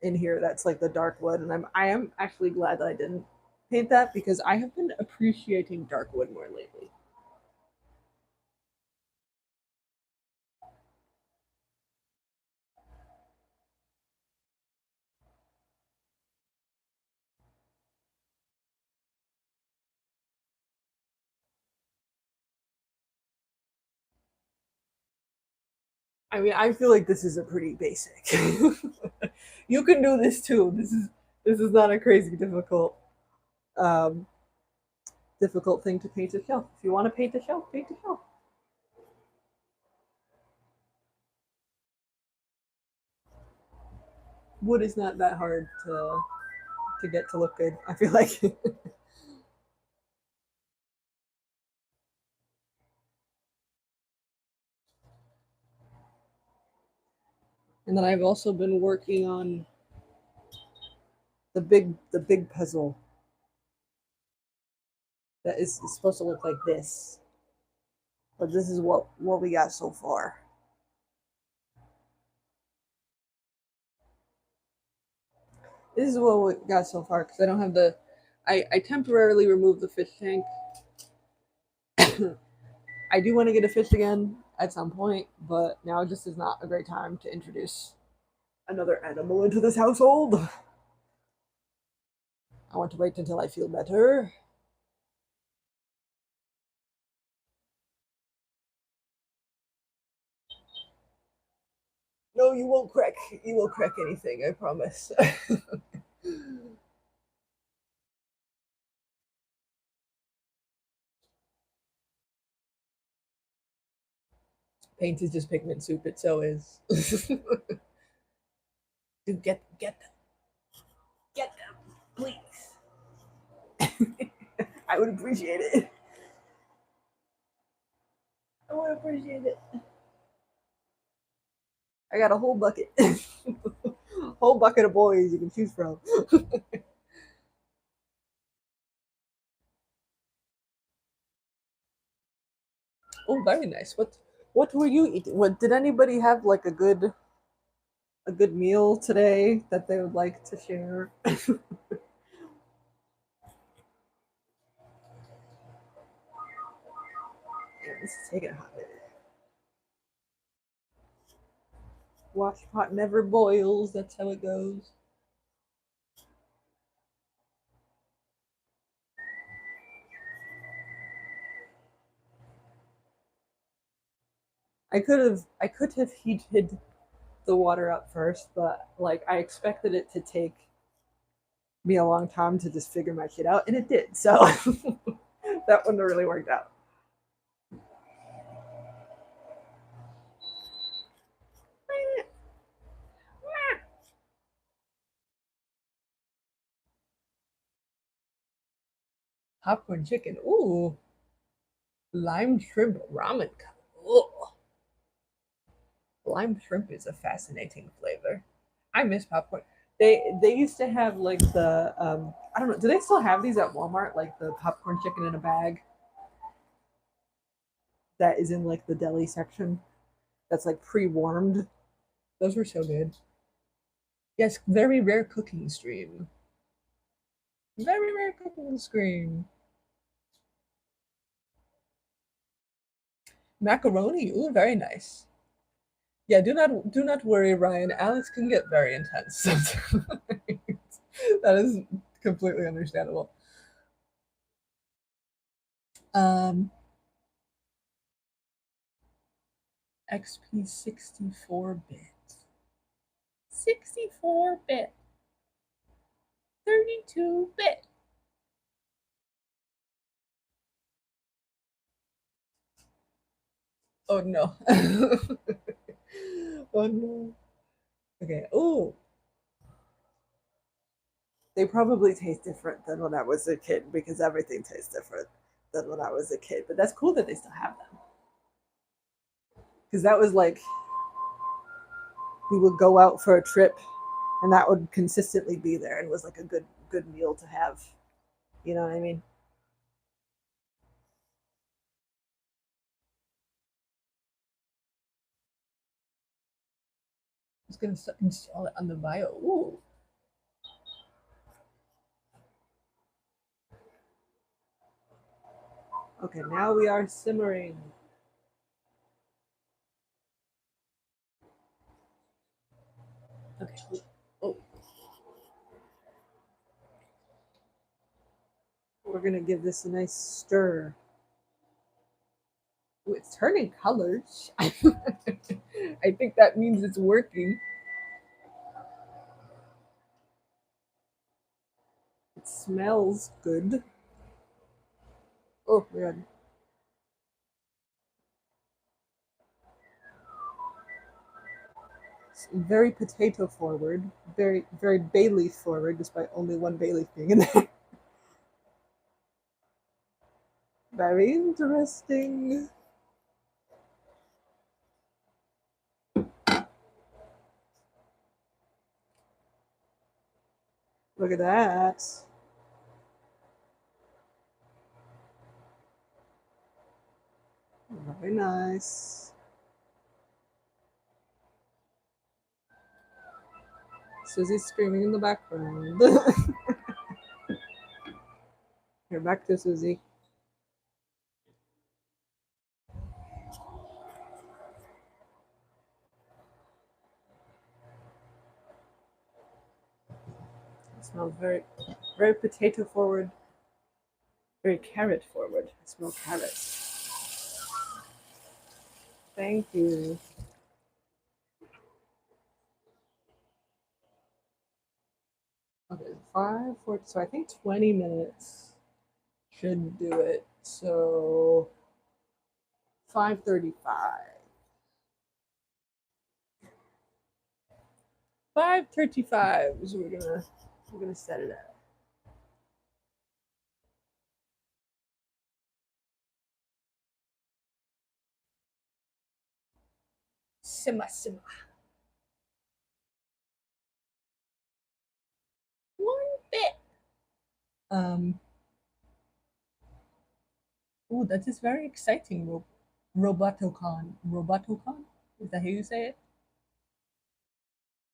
in here that's like the dark wood, and I am actually glad that I didn't paint that because I have been appreciating dark wood more lately. I mean, I feel like this is a pretty basic. You can do this too. This is not a crazy um, difficult thing to paint a shelf. If you want to paint a shelf, paint a shelf. Wood is not that hard to get to look good. I feel like. And then I've also been working on the big puzzle that is supposed to look like this. But this is what we got so far. This is what we got so far because I don't have the. I temporarily removed the fish tank. I do want to get a fish again at some point, but now just is not a great time to introduce another animal into this household. I want to wait until I feel better. No, you won't crack. You won't crack anything. I promise. Paint is just pigment soup. It so is. Dude, get them, get them, please. I would appreciate it. I would appreciate it. I got a whole bucket, whole bucket of boys you can choose from. Oh, very nice. What were you eating? What did anybody have like a good meal today that they would like to share? Yeah, this is taking a hot minute. Wash pot never boils. That's how it goes. I could have heated the water up first, but like I expected it to take me a long time to just figure my shit out, and it did. So that one really worked out. Popcorn chicken. Ooh, lime shrimp ramen. Ooh. Lime shrimp is a fascinating flavor. I miss popcorn. They used to have like the I don't know. Do they still have these at Walmart? Like the popcorn chicken in a bag that is in like the deli section. That's like pre-warmed. Those were so good. Yes, very rare cooking stream. Very rare cooking stream. Macaroni. Ooh, very nice. Yeah, do not worry, Ryan. Alex can get very intense sometimes. That is completely understandable. Um, XP 64-bit. 64-bit. 32-bit. Oh no. Oh no. Okay. Oh, they probably taste different than when I was a kid because everything tastes different than when I was a kid. But that's cool that they still have them. Because that was like we would go out for a trip and that would consistently be there and was like a good meal to have. You know what I mean? I was gonna install it on the bio. Ooh. Okay, now we are simmering. Okay. Oh, we're gonna give this a nice stir. Ooh, it's turning colors. I think that means it's working. It smells good. Oh, man. It's very potato forward, very bay leaf forward, despite only one bay leaf being in there. Very interesting. Look at that. Very nice. Susie's screaming in the background. Here, back to Susie. It smells very potato forward, very carrot forward. I smell carrots. Thank you. Okay, 5, 4, so I think 20 minutes should do it. So 5:35. 5:35 is what we're gonna set it at. Simmer. One bit. Um. Oh, that is very exciting. Robotocon. Robotocon? Is that how you say it?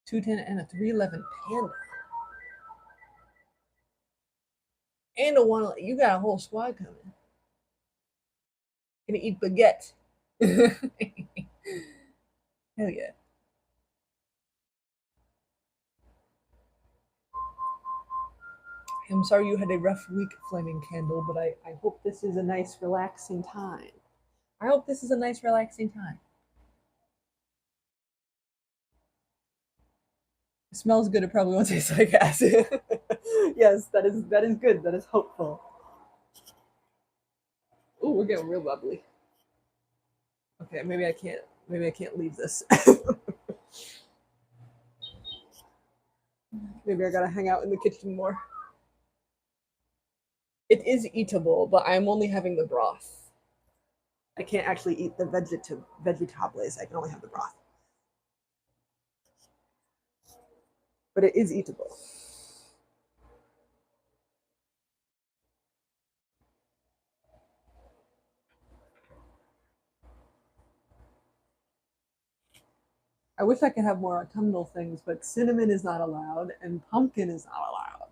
210 and a 311 panda. And a one. You got a whole squad coming. Gonna eat baguette. Hell yeah. I'm sorry you had a rough week, Flaming Candle, but I hope this is a nice, relaxing time. I hope this is a nice, relaxing time. It smells good. It probably won't taste like acid. Yes, that is good. That is hopeful. Oh, we're getting real bubbly. Okay, maybe I can't. Maybe I can't leave this. Maybe I gotta hang out in the kitchen more. It is eatable, but I'm only having the broth. I can't actually eat the vegetables. I can only have the broth. But it is eatable. I wish I could have more autumnal things, but cinnamon is not allowed and pumpkin is not allowed,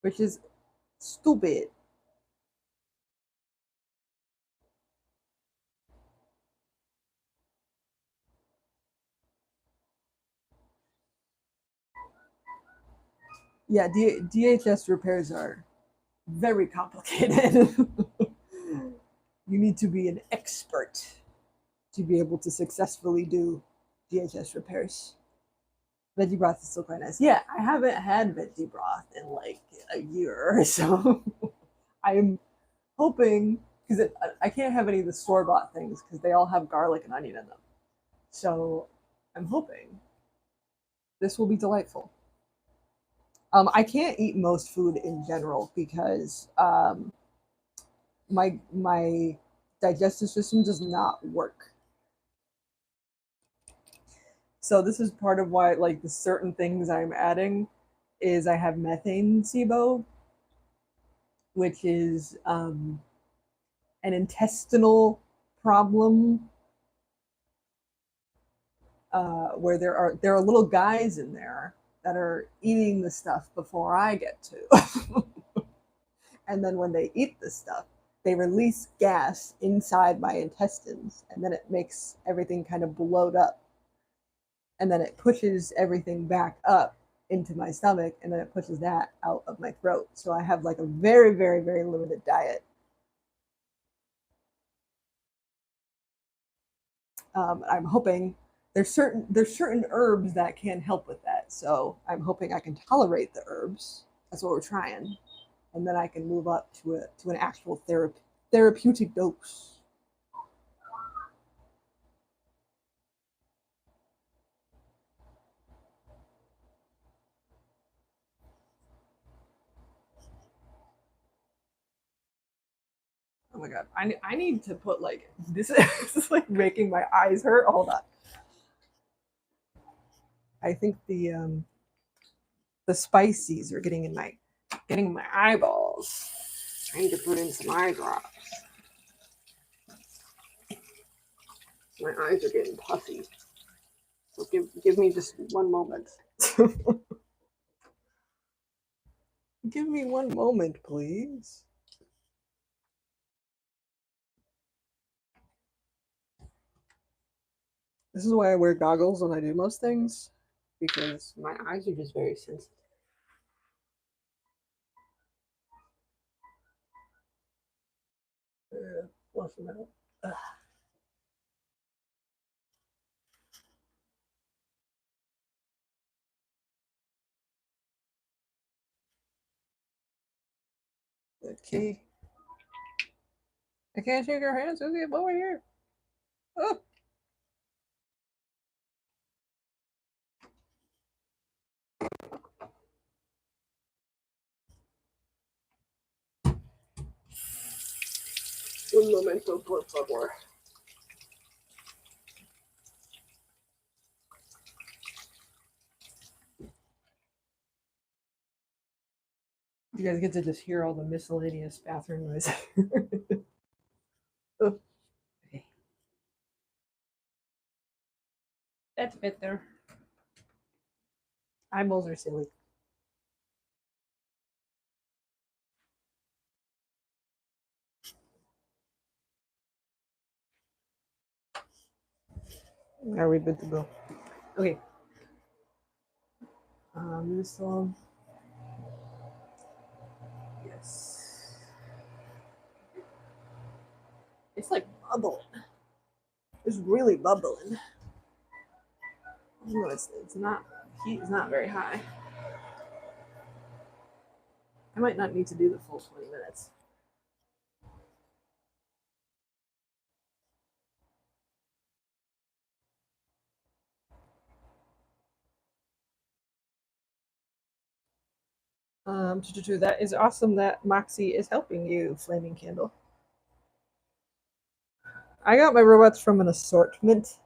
which is stupid. Yeah, DHS repairs are very complicated. You need to be an expert to be able to successfully do DHS repairs. Veggie broth is still quite nice. Yeah, I haven't had veggie broth in like a year or so. I'm hoping because I can't have any of the store bought things because they all have garlic and onion in them. So I'm hoping this will be delightful. I can't eat most food in general because my digestive system does not work. So this is part of why like the certain things I'm adding is I have methane SIBO, which is an intestinal problem where there are little guys in there that are eating the stuff before I get to. And then when they eat the stuff, they release gas inside my intestines, and then it makes everything kind of bloat up. And then it pushes everything back up into my stomach, and then it pushes that out of my throat. So I have like a very, very, very limited diet. I'm hoping there's certain herbs that can help with that. So I'm hoping I can tolerate the herbs. That's what we're trying, and then I can move up to an actual therapeutic dose. Oh my god, I need to put like this. This is like making my eyes hurt. Hold on. I think the spices are getting in my eyeballs. I need to put in some eye drops. My eyes are getting puffy. So give me just one moment. Give me one moment, please. This is why I wear goggles when I do most things, because my eyes are just very sensitive. Flush them out. Ugh. Okay. I can't shake your hands, Susie. I'm over here. Oh. Un momento, por favor. You guys get to just hear all the miscellaneous bathroom noise. Oh, okay. That's better. Eyeballs are silly. Are we good to go? Okay. This one. Yes. It's like bubbling. It's really bubbling. No, it's not. Heat is not very high. I might not need to do the full 20 minutes. That is awesome that Moxie is helping you, Flaming Candle. I got my robots from an assortment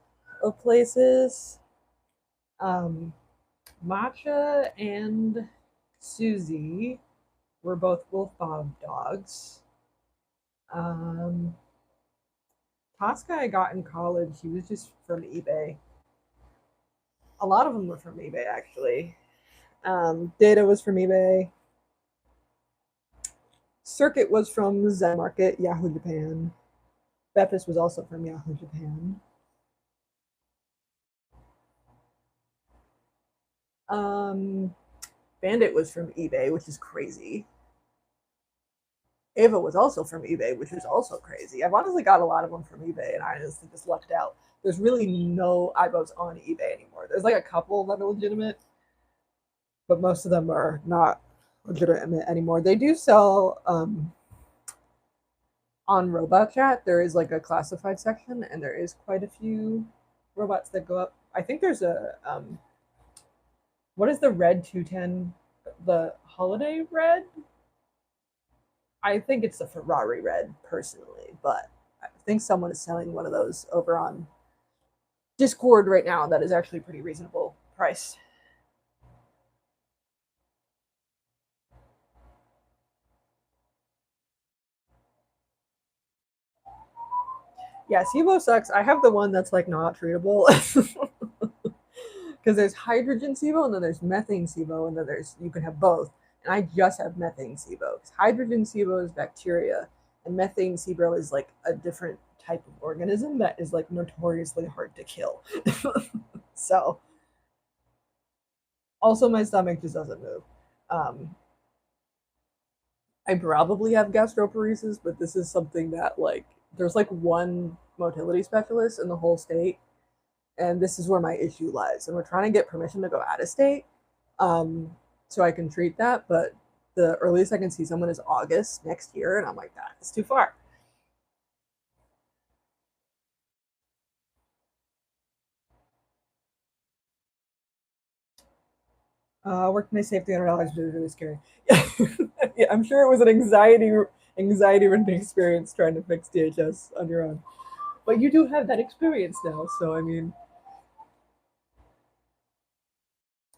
of places. Um, Matcha and Susie were both Wolf Bob dogs. Um, Tosca I got in college. He was just from eBay. A lot of them were from eBay, actually. Data was from eBay. Circuit was from Zen Market, Yahoo Japan. Beppis was also from Yahoo Japan. Um, Bandit was from eBay, which is crazy. Ava was also from eBay, which is also crazy. I've honestly got a lot of them from eBay, and I just lucked out. There's really no iBoats on eBay anymore. There's like a couple that are legitimate, but most of them are not legitimate anymore. They do sell on Robot Chat. There is like a classified section, and there is quite a few robots that go up. I think there's a what is the red 210? The holiday red? I think it's the Ferrari red personally, but I think someone is selling one of those over on Discord right now that is actually pretty reasonable price. Yeah, SIBO sucks. I have the one that's like not treatable. Because there's hydrogen SIBO and then there's methane SIBO and then there's you can have both. And I just have methane SIBO. Hydrogen SIBO is bacteria and methane SIBO is like a different type of organism that is like notoriously hard to kill. So also my stomach just doesn't move. Um, I probably have gastroparesis, but this is something that like there's like one motility specialists in the whole state, and this is where my issue lies. And we're trying to get permission to go out of state, um, so I can treat that. But the earliest I can see someone is August next year, and I'm like, that's too far. Where can I save $300? It was really scary. Yeah, I'm sure it was an anxiety ridden experience trying to fix DHS on your own. But you do have that experience now, so I mean,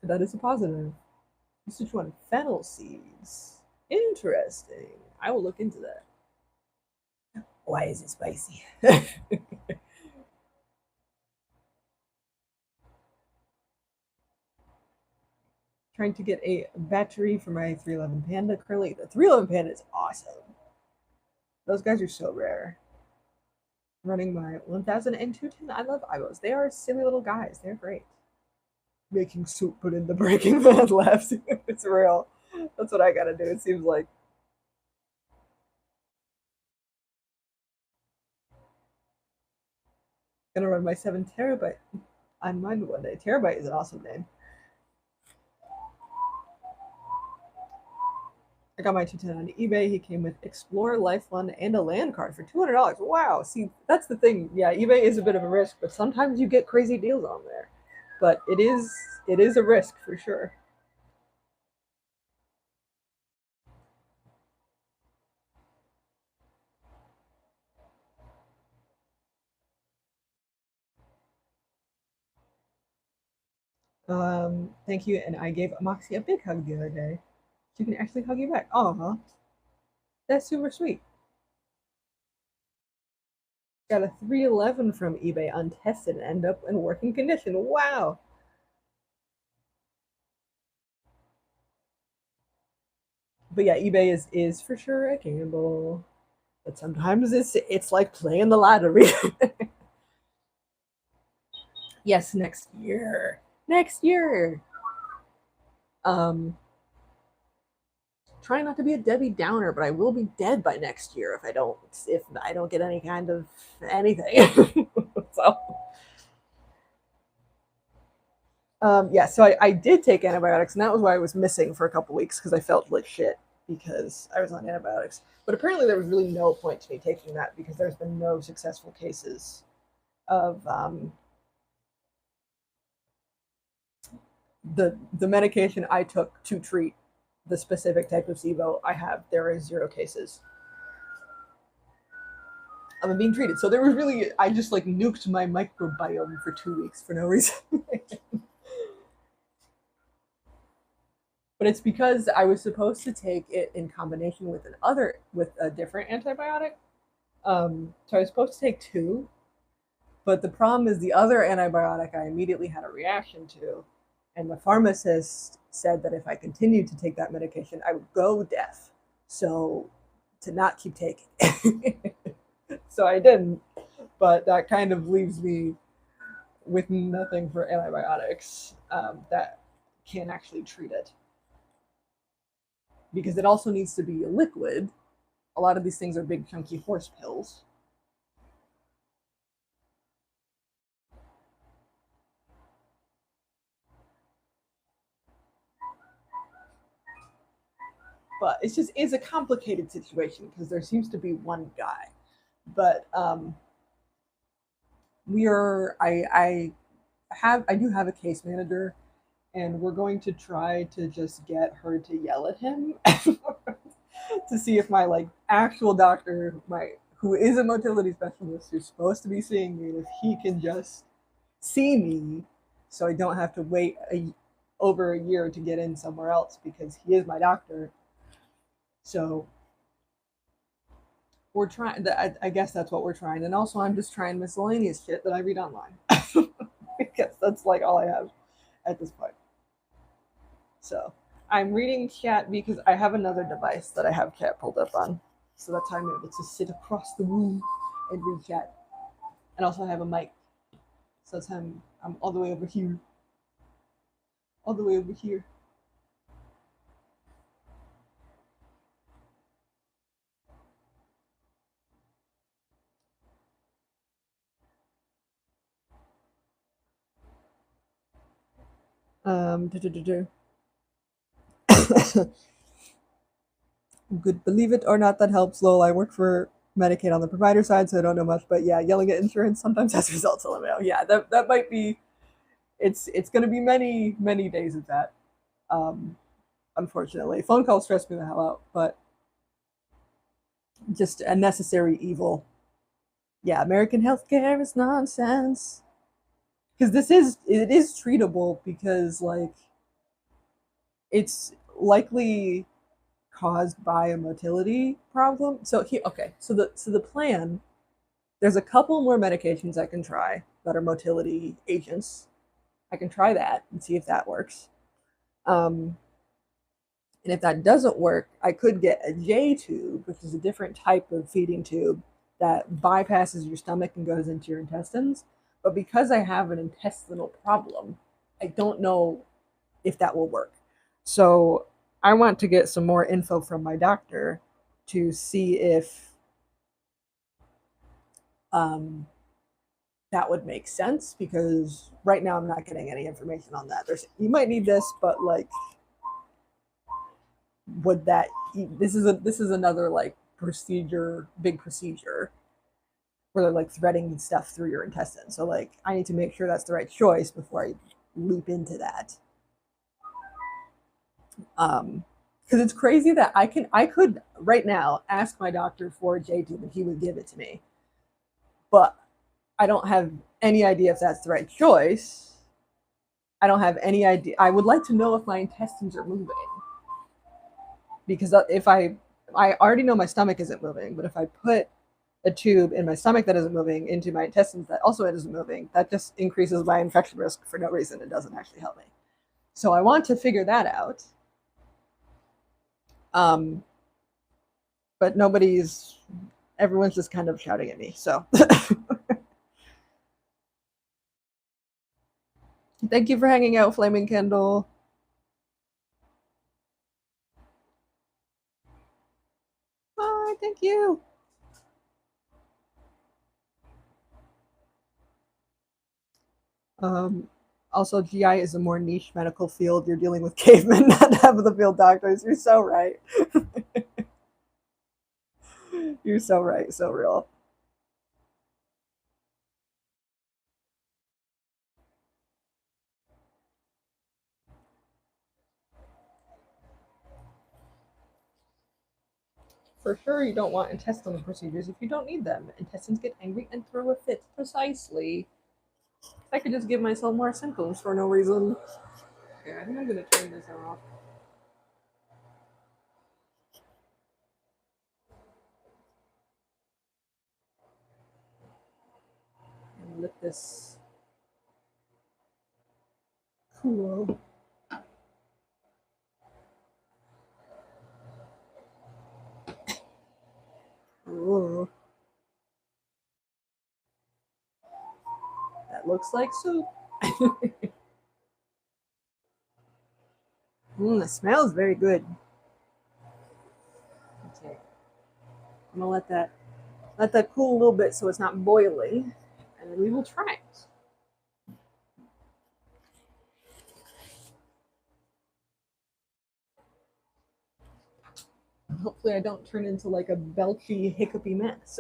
that is a positive. Sichuan fennel seeds. Interesting. I will look into that. Why is it spicy? Trying to get a battery for my 311 Panda currently. The 311 Panda is awesome. Those guys are so rare. Running my 100210. I love Ibos. They are silly little guys. They're great. Making soup, but in the Breaking Bad laughs. It's real. That's what I gotta do. It seems like. Gonna run my 7 terabyte on mine one day. Terabyte is an awesome name. I got my 210 on eBay. He came with Explorer, Life Fund, and a land card for $200. Wow. See, that's the thing. Yeah, eBay is a bit of a risk, but sometimes you get crazy deals on there. But it is a risk for sure. Thank you. And I gave Moxie a big hug the other day. She can actually hug you back. Oh, that's super sweet. Got a 311 from eBay untested and end up in working condition. Wow. But yeah, eBay is for sure a gamble. But sometimes it's like playing the lottery. Yes, next year. Next year. Um, trying not to be a Debbie Downer, but I will be dead by next year if I don't get any kind of anything. So yeah, so I did take antibiotics, and that was why I was missing for a couple weeks because I felt like shit because I was on antibiotics. But apparently, there was really no point to me taking that because there's been no successful cases of the medication I took to treat the specific type of SIBO I have. There is zero cases of it being treated. So there was really I just like nuked my microbiome for 2 weeks for no reason. But it's because I was supposed to take it in combination with a different antibiotic. So I was supposed to take two, but the problem is the other antibiotic I immediately had a reaction to, and the pharmacist said that if I continued to take that medication, I would go deaf. So to not keep taking it. So I didn't, but that kind of leaves me with nothing for antibiotics that can actually treat it because it also needs to be a liquid. A lot of these things are big chunky horse pills. But it's a complicated situation because there seems to be one guy. But we are I do have a case manager, and we're going to try to just get her to yell at him to see if my like actual doctor, my who is a motility specialist who's supposed to be seeing me, if he can just see me, so I don't have to wait over a year to get in somewhere else because he is my doctor. So we're trying. I guess that's what we're trying, and also I'm just trying miscellaneous shit that I read online because that's like all I have at this point. So I'm reading chat because I have another device that I have chat pulled up on. So that's how I'm able to sit across the room and read chat. And also I have a mic. So that's how I'm all the way over here. All the way over here. Do, do, do. Good, believe it or not, that helps. Lol, I work for Medicaid on the provider side, so I don't know much. But yeah, yelling at insurance sometimes has results in the mail. Yeah, that might be. It's going to be many days of that. Um, Unfortunately, phone calls stress me the hell out, but just a necessary evil. Yeah, American healthcare is nonsense. Because it is treatable because like it's likely caused by a motility problem. So here, okay, so the plan, there's a couple more medications I can try that are motility agents. I can try that and see if that works. Um, and if that doesn't work, I could get a J tube, which is a different type of feeding tube that bypasses your stomach and goes into your intestines. But because I have an intestinal problem, I don't know if that will work. So I want to get some more info from my doctor to see if um, that would make sense because right now I'm not getting any information on that. You might need this, but like, would that this is another like big procedure where they're like threading stuff through your intestines. So like, I need to make sure that's the right choice before I leap into that. Because it's crazy that I could right now ask my doctor for a J tube and he would give it to me, but I don't have any idea if that's the right choice. I don't have any idea. I would like to know if my intestines are moving because if I already know my stomach isn't moving, but if I put a tube in my stomach that isn't moving into my intestines that also isn't moving, that just increases my infection risk for no reason. It doesn't actually help me. So I want to figure that out. Um, but everyone's just kind of shouting at me. So thank you for hanging out, Flaming Candle. Bye, thank you. Um, Also, GI is a more niche medical field. You're dealing with cavemen, not half of the field doctors. You're so right. You're so right. So real. For sure, you don't want intestinal procedures if you don't need them. Intestines get angry and throw a fit. Precisely. I could just give myself more symptoms for no reason. Yeah, I think I'm gonna turn this off and let this cool. Ooh, that looks like soup. The smell is very good. Okay, I'm gonna let that cool a little bit so it's not boiling, and then we will try it. Hopefully, I don't turn into like a belchy, hiccupy mess.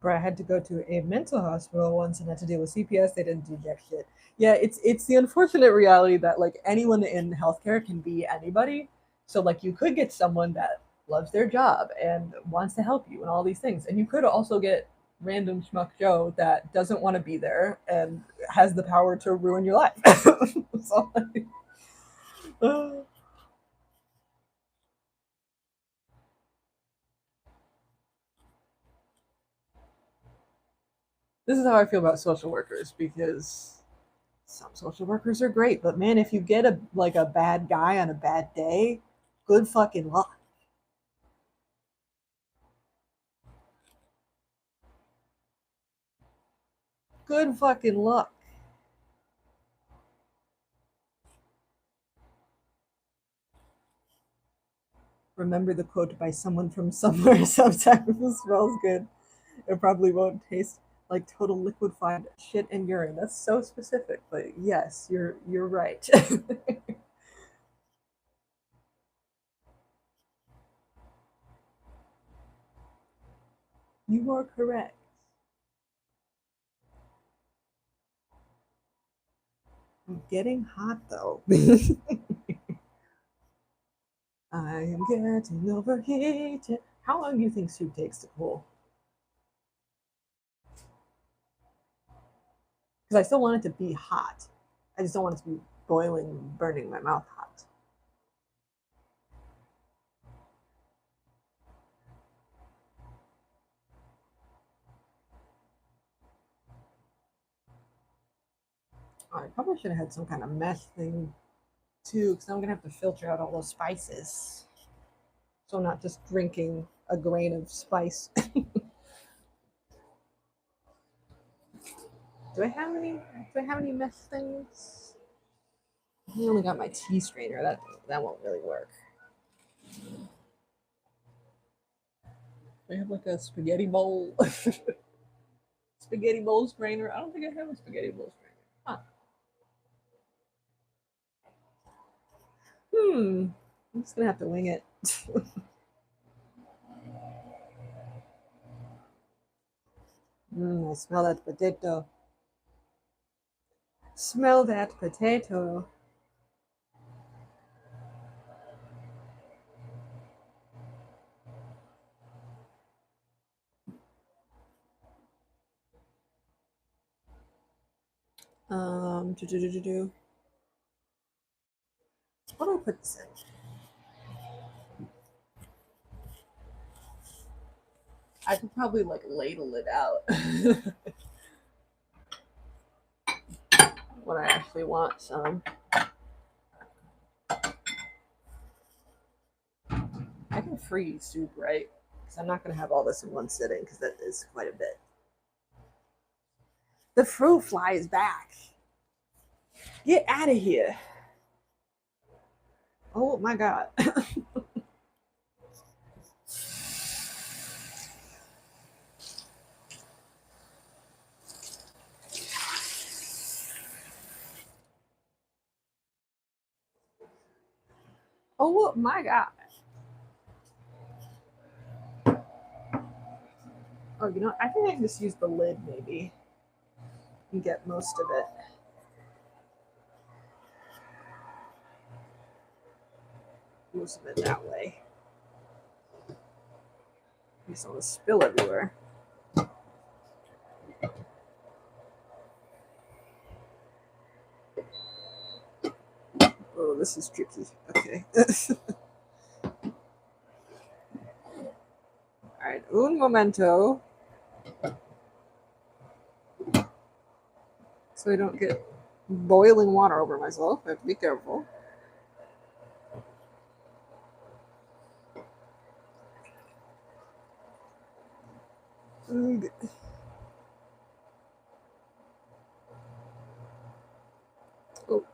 Where I had to go to a mental hospital once and had to deal with CPS. They didn't do jack shit. Yeah, it's the unfortunate reality that like anyone in healthcare can be anybody. So like you could get someone that loves their job and wants to help you and all these things, and you could also get random schmuck Joe that doesn't want to be there and has the power to ruin your life. So, like, this is how I feel about social workers because some social workers are great, but man, if you get a bad guy on a bad day, good fucking luck. Good fucking luck. Remember the quote by someone from somewhere: sometimes it smells good. It probably won't taste like total liquefied shit and urine. That's so specific, but yes, you're right. You are correct. I'm getting hot though. I am getting overheated. How long do you think soup takes to cool? Because I still want it to be hot. I just don't want it to be boiling, burning my mouth hot. I probably should have had some kind of mesh thing too, because I'm gonna have to filter out all those spices. So I'm not just drinking a grain of spice. Do I have any mesh things? I only got my tea strainer. That won't really work. Do I have like a spaghetti bowl? Spaghetti bowl strainer? I don't think I have a spaghetti bowl strainer. Huh. I'm just gonna have to wing it. I smell that potato. Smell that potato. Do. What do I put this in? I could probably like ladle it out when I actually want some. I can freeze soup, right? Because I'm not going to have all this in one sitting because that is quite a bit. The fruit fly is back. Get out of here. Oh my God. Oh my God. Oh, I think I can just use the lid maybe and get most of it. Most of it that way. I just don't want to spill everywhere. Oh, this is tricky. Okay. All right, un momento. So I don't get boiling water over myself. I have to be careful. Oh.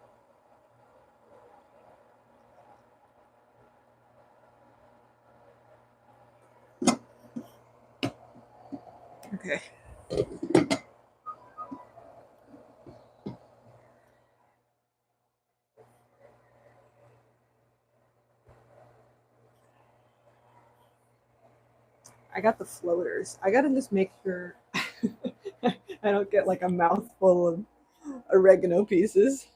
Okay. I got the floaters. I gotta just make sure I don't get like a mouthful of oregano pieces.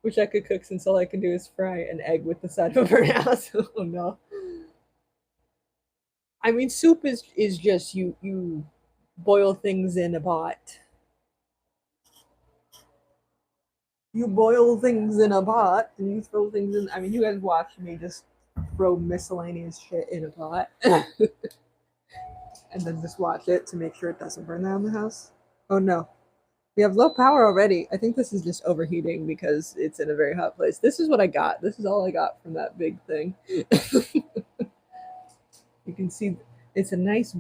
Which I could cook since all I can do is fry an egg with the side of a burnt house. Oh no. I mean, soup is just you boil things in a pot. You boil things in a pot and you throw things in. I mean, you guys watch me just throw miscellaneous shit in a pot and then just watch it to make sure it doesn't burn down the house. Oh no. We have low power already. I think this is just overheating because it's in a very hot place. This is what I got. This is all I got from that big thing. You can see it's a nice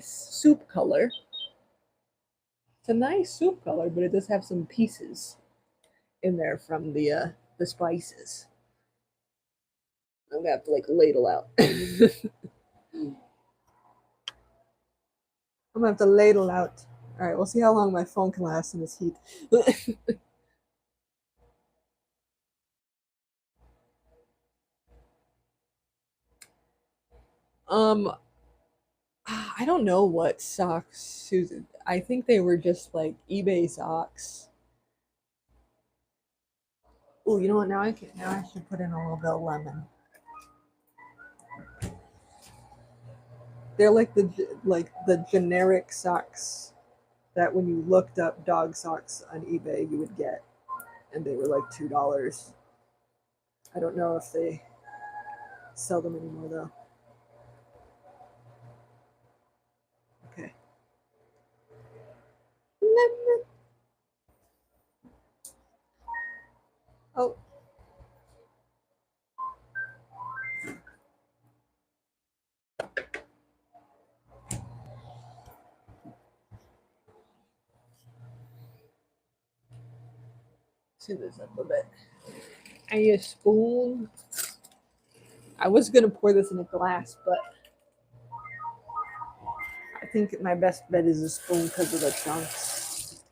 soup color. It's a nice soup color, but it does have some pieces. in there from the spices. I'm gonna have to like ladle out. I'm gonna have to ladle out. All right, we'll see how long my phone can last in this heat. um, I don't know what socks Susan. I think they were just like eBay socks. Oh, you know what? Now I should put in a little bit of lemon. They're like the generic socks that when you looked up dog socks on eBay you would get, and they were like $2. I don't know if they sell them anymore though. Okay. Oh, see this up a bit. I need a spoon. I was gonna pour this in a glass, but I think my best bet is a spoon because of the chunks.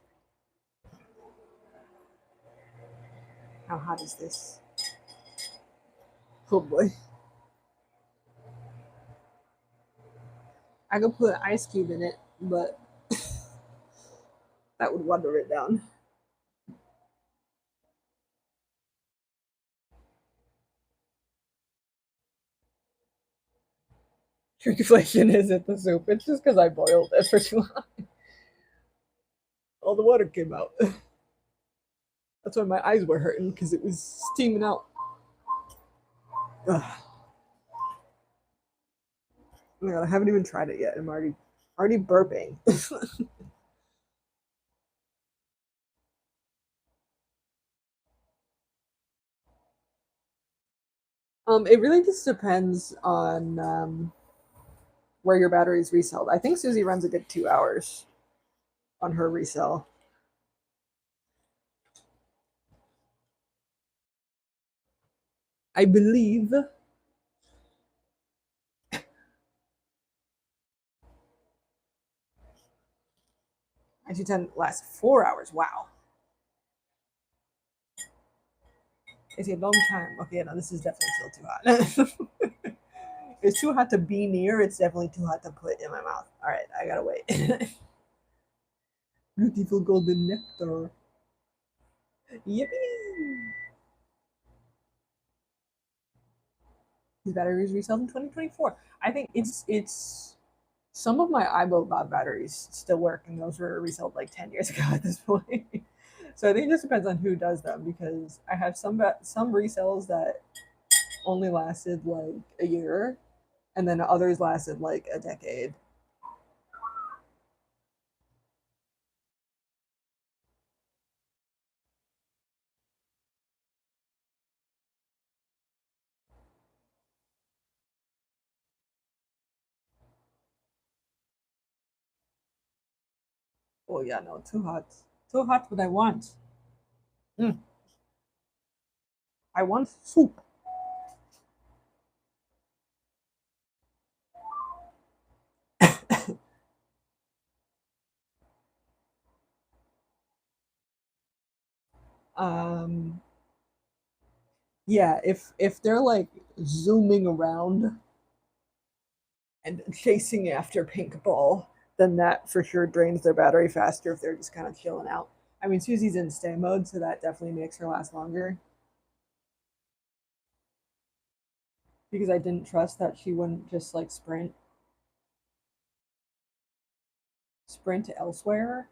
How hot is this? Oh boy. I could put an ice cube in it, but that would water it down. Shrinkflation isn't the soup. It's just because I boiled it for too long. All the water came out. That's why my eyes were hurting because it was steaming out. Ugh. Oh my god, I haven't even tried it yet. I'm already burping. It really just depends on where your battery's reselled. I think Susie runs a good 2 hours on her resell. I believe. IG10 lasts 4 hours. Wow. It's a long time. Okay, no, this is definitely still too hot. It's too hot to be near. It's definitely too hot to put in my mouth. All right, I gotta wait. Beautiful golden nectar. Yippee! These batteries reselled in 2024. I think it's some of my iBot batteries still work, and those were resold like 10 years ago at this point. So I think it just depends on who does them because I have some resells that only lasted like a year, and then others lasted like a decade. Oh yeah, no, too hot. Too hot. What I want. Mm, I want soup. Um, yeah, if they're like zooming around and chasing after pink ball, then that for sure drains their battery faster if they're just kind of chilling out. I mean, Susie's in stay mode, so that definitely makes her last longer because I didn't trust that she wouldn't just like sprint elsewhere.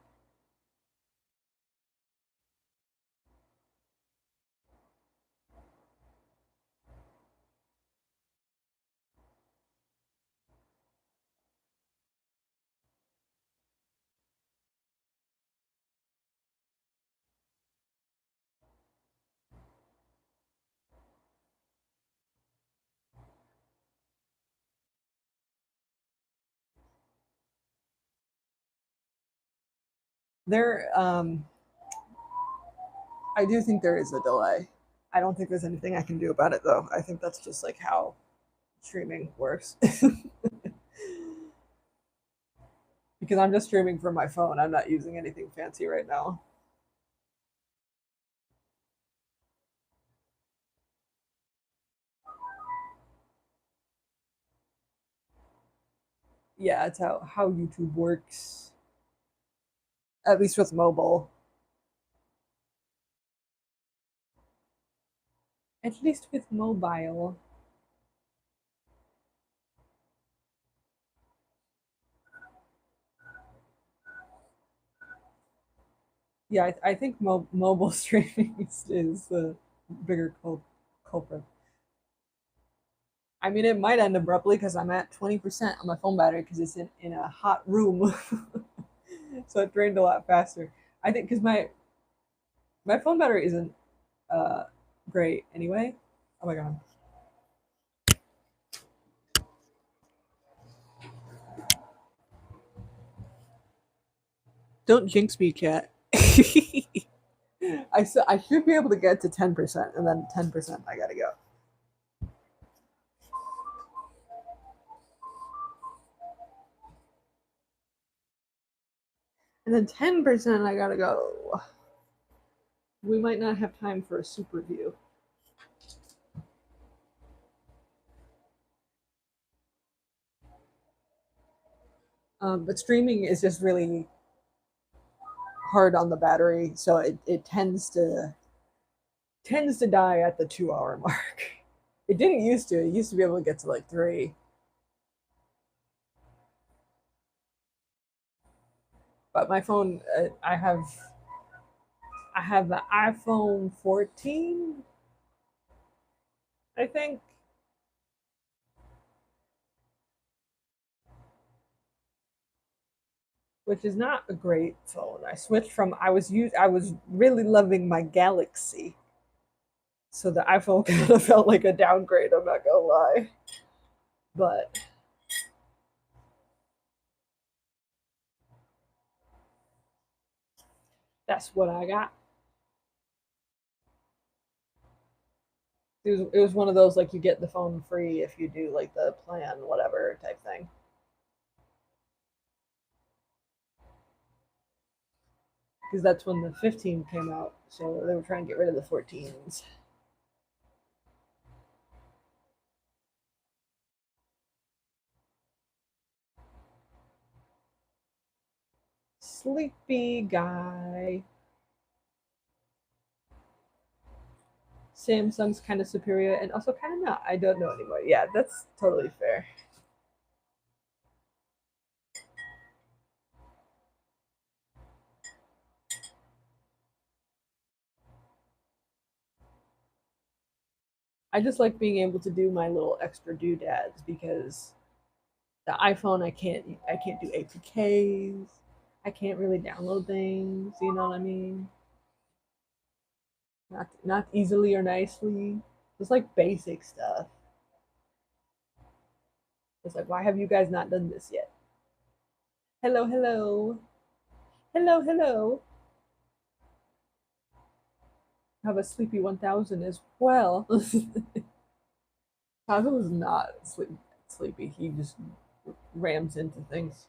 They're I do think there is a delay. I don't think there's anything I can do about it though. I think that's just like how streaming works. Because I'm just streaming from my phone. I'm not using anything fancy right now. Yeah, it's how YouTube works. At least with mobile. At least with mobile. Yeah, I think mobile streaming is the bigger culprit. I mean, it might end abruptly because I'm at 20% on my phone battery because it's in a hot room. So it drained a lot faster. I think because my phone battery isn't uh, great anyway. Oh my god. Don't jinx me, cat. I should be able to get to 10%, and then 10% I gotta go. And then 10% I gotta go. We might not have time for a super view. But streaming is just really hard on the battery, so it tends to die at the 2 hour mark. It didn't used to. It used to be able to get to like three. But my phone, I have the iPhone 14, I think, which is not a great phone. I switched from I was really loving my Galaxy, so the iPhone kind of felt like a downgrade. I'm not gonna lie, but that's what I got. It was one of those like you get the phone free if you do like the plan whatever type thing. Because that's when the 15 came out, so they were trying to get rid of the 14s. Sleepy guy. Samsung's kind of superior and also kind of not. I don't know anymore. Yeah, that's totally fair. I just like being able to do my little extra doodads because the iPhone I can't do APKs. I can't really download things. You know what I mean? Not easily or nicely. Just like basic stuff. It's like why have you guys not done this yet? Hello, hello, hello, hello. Have a sleepy 1000 as well. Taco is not sleepy. He just rams into things.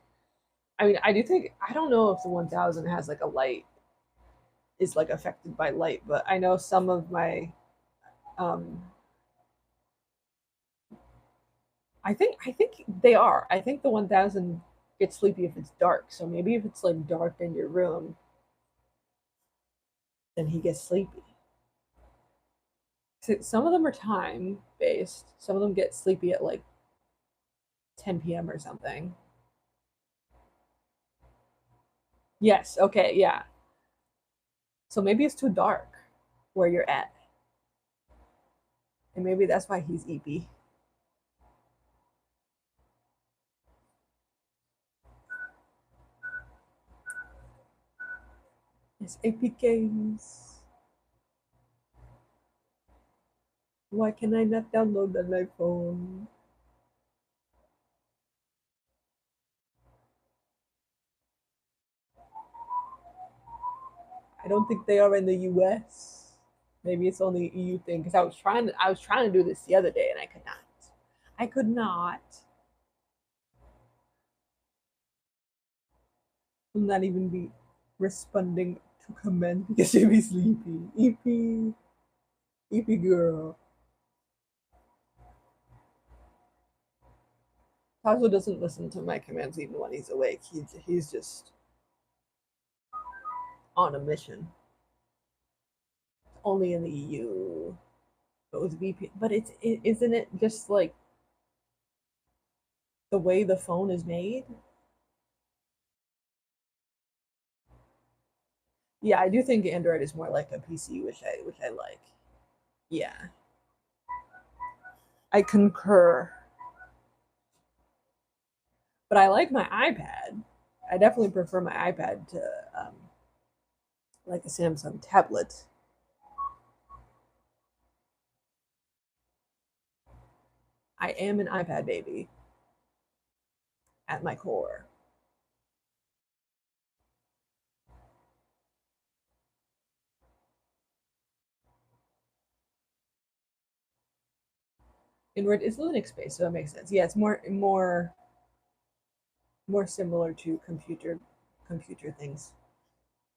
I mean, I do think I don't know if the 1000 has like a light is like affected by light, but I know some of my um I think they are. I think the 1000 gets sleepy if it's dark. So maybe if it's like dark in your room, then he gets sleepy. So some of them are time based. Some of them get sleepy at like 10 p.m. or something. Yes, okay, yeah. So maybe it's too dark where you're at. And maybe that's why he's EP. It's Epic Games. Why can I not download on my phone? I don't think they are in the US. Maybe it's only a EU thing because I was trying to do this the other day and I could not. I could not. Will not even be responding to comment because she'll be sleepy. EP, EP girl. Tazo doesn't listen to my commands even when he's awake. He's just on a mission. Only in the EU. It was VP, but isn't it just like the way the phone is made? Yeah, I do think Android is more like a PC, which I like. Yeah, I concur. But I like my iPad. I definitely prefer my iPad to like a Samsung tablet. I am an iPad baby at my core. Android is Linux based, so that makes sense. Yeah, it's more similar to computer things,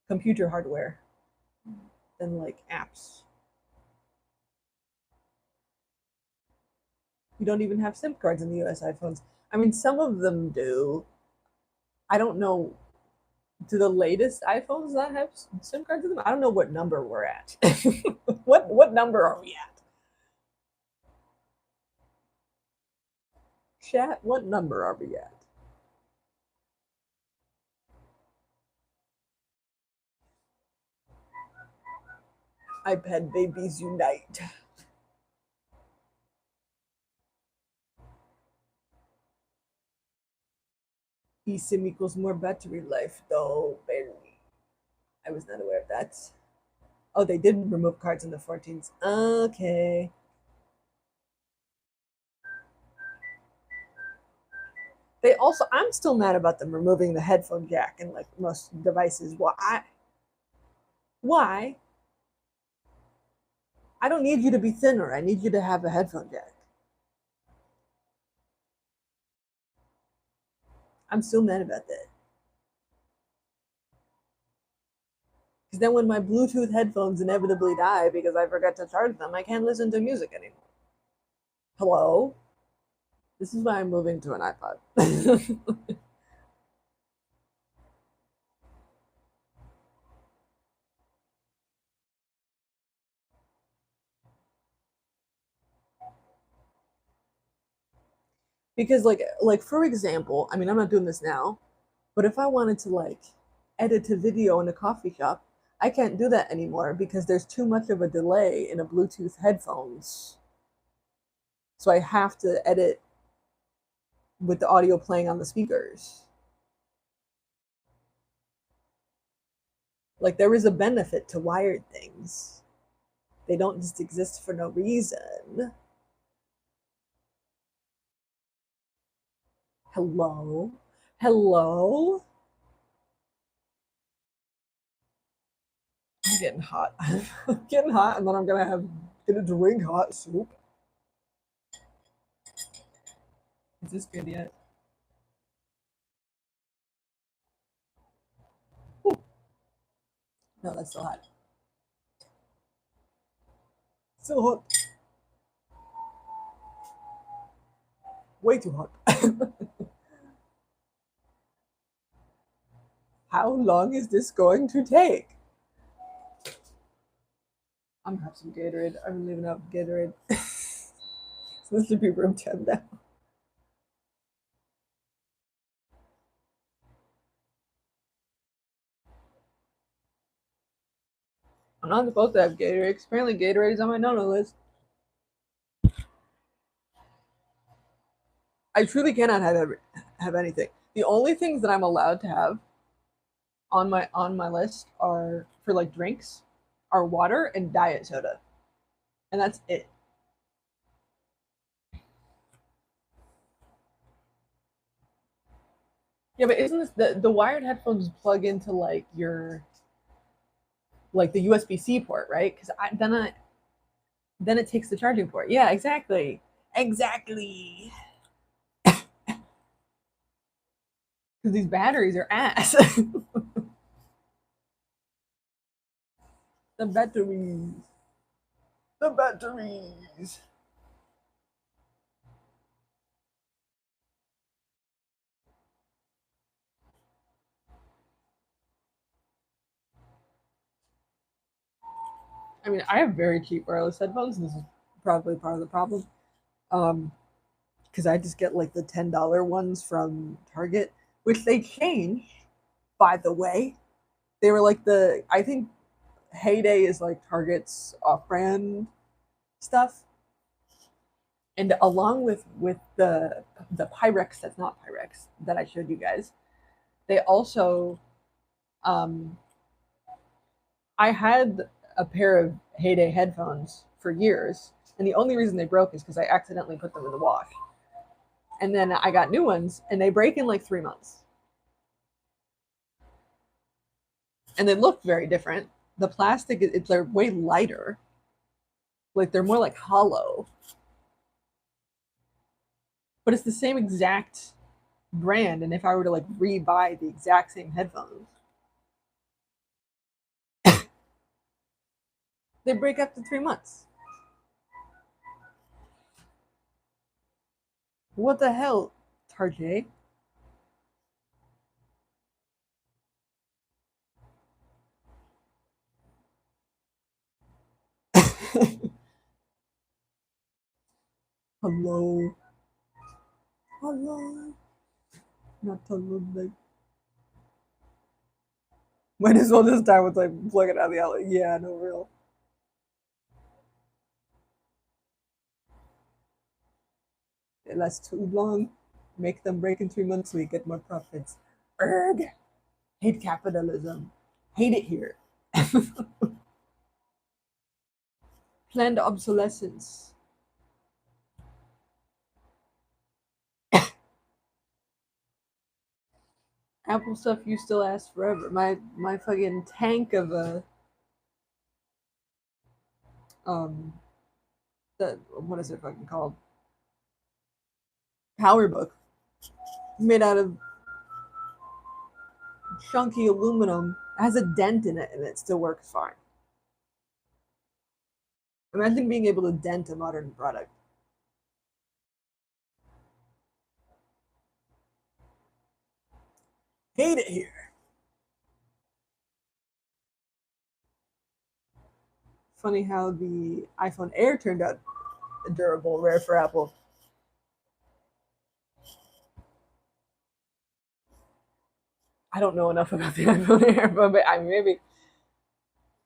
computer hardware than like apps. You don't even have SIM cards in the US iPhones. I mean, some of them do. I don't know. Do the latest iPhones not have SIM cards in them? I don't know what number we're at. What number are we at? Chat, what number are we at? iPad babies unite. eSIM equals more battery life, though. Barely. I was not aware of that. Oh, they did remove cards in the 14s. Okay. They also, I'm still mad about them removing the headphone jack in like most devices. Why? Why? I don't need you to be thinner. I need you to have a headphone jack. I'm still mad about that. Because then when my Bluetooth headphones inevitably die because I forgot to charge them, I can't listen to music anymore. Hello? This is why I'm moving to an iPod. Because like for example, I mean I'm not doing this now, but if I wanted to like edit a video in a coffee shop, I can't do that anymore because there's too much of a delay in a Bluetooth headphones. So I have to edit with the audio playing on the speakers. Like there is a benefit to wired things. They don't just exist for no reason. Hello? Hello? I'm getting hot. I'm getting hot, and then I'm gonna drink hot soup. Is this good yet? Ooh. No, that's still hot. Still hot. Way too hot. How long is this going to take? I'm gonna have some Gatorade. I'm leaving out Gatorade. So this should be room temp now. I'm not supposed to have Gatorade. Apparently, Gatorade is on my no-no list. I truly cannot have anything. The only things that I'm allowed to have on my list are for like drinks, are water and diet soda, and that's it. Yeah, but isn't this the wired headphones plug into like your like the USB-C port, right? Because then it takes the charging port. Yeah, exactly, exactly. Because these batteries are ass. The batteries, the batteries. I mean, I have very cheap wireless headphones. And this is probably part of the problem. Um, because I just get like the $10 ones from Target, which they change, by the way. They were like I think Heyday is like Target's off-brand stuff, and along with the Pyrex that's not Pyrex that I showed you guys, they also um, I had a pair of Heyday headphones for years, and the only reason they broke is because I accidentally put them in the wash, and then I got new ones, and they break in like 3 months, and they look very different. The plastic, they're way lighter, like they're more like hollow, but it's the same exact brand. And if I were to like rebuy the exact same headphones, they break after 3 months. What the hell, Tarjay? Hello, hello, not hello. Like, might as well just die with like plug it out of the outlet. Yeah, no real. It lasts too long. Make them break in 3 months so we get more profits. Erg. Hate capitalism. Hate it here. Planned obsolescence. Apple stuff you still ask forever. My fucking tank of a um the what is it fucking called? Power book made out of chunky aluminum. It has a dent in it and it still works fine. Imagine being able to dent a modern product. Hate it here. Funny how the iPhone Air turned out durable, rare for Apple. I don't know enough about the iPhone Air, but I mean, maybe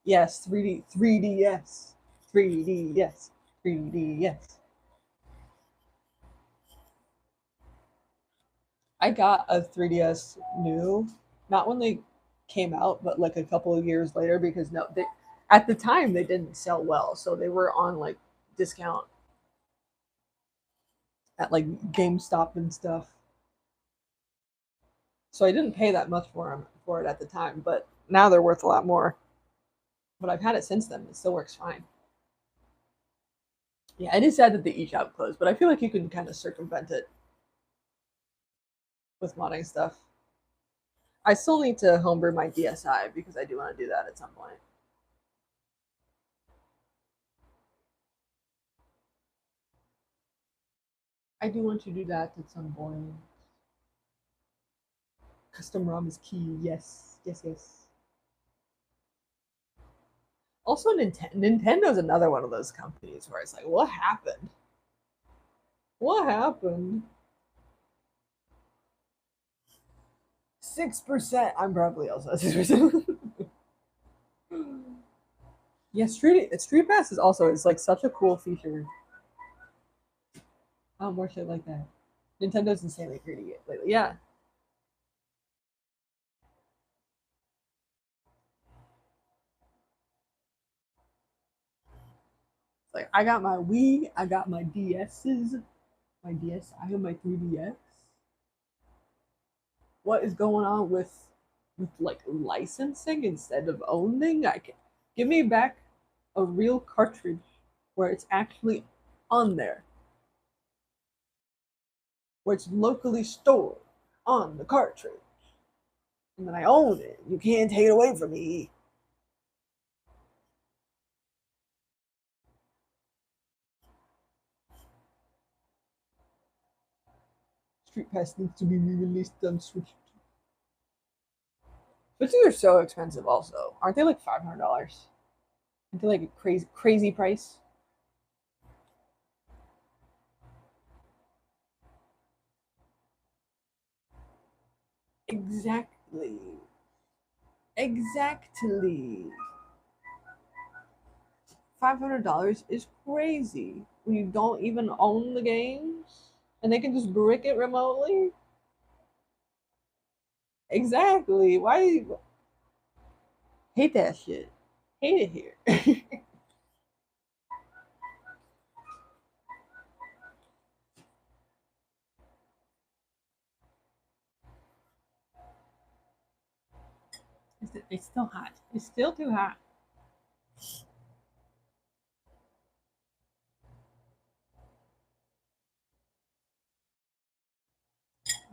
yes, 3D, yes, 3D, yes, 3D, yes. I got a 3DS new, not when they came out, but like a couple of years later because no, at the time they didn't sell well, so they were on like discount at like GameStop and stuff. So I didn't pay that much for it at the time, but now they're worth a lot more. But I've had it since then. It still works fine. Yeah, it is sad that the eShop closed, but I feel like you can kind of circumvent it with modding stuff. I still need to homebrew my DSi because I do want to do that at some point. I do want to do that at some point. Custom ROM is key. Yes, yes, yes. Also, Nintendo's another one of those companies where it's like, what happened? What happened? 6%. I'm probably also at 6%. Yeah, Street Pass is also it's like such a cool feature. Oh, more shit like that. Nintendo's insanely greedy lately. Yeah, like I got my Wii, I got my DS's, my DS, I have my 3DS. What is going on with like licensing instead of owning? I can. Give me back a real cartridge where it's actually on there, where it's locally stored on the cartridge. And then I own it. You can't take it away from me. Street Pass needs to be re-released on Switch. Switches are so expensive. Also, aren't they like $500? Aren't they like a crazy price? Exactly. Exactly. $500 is crazy when you don't even own the games and they can just brick it remotely. Exactly. Why hate that shit? Hate it here. It's still hot. It's still too hot.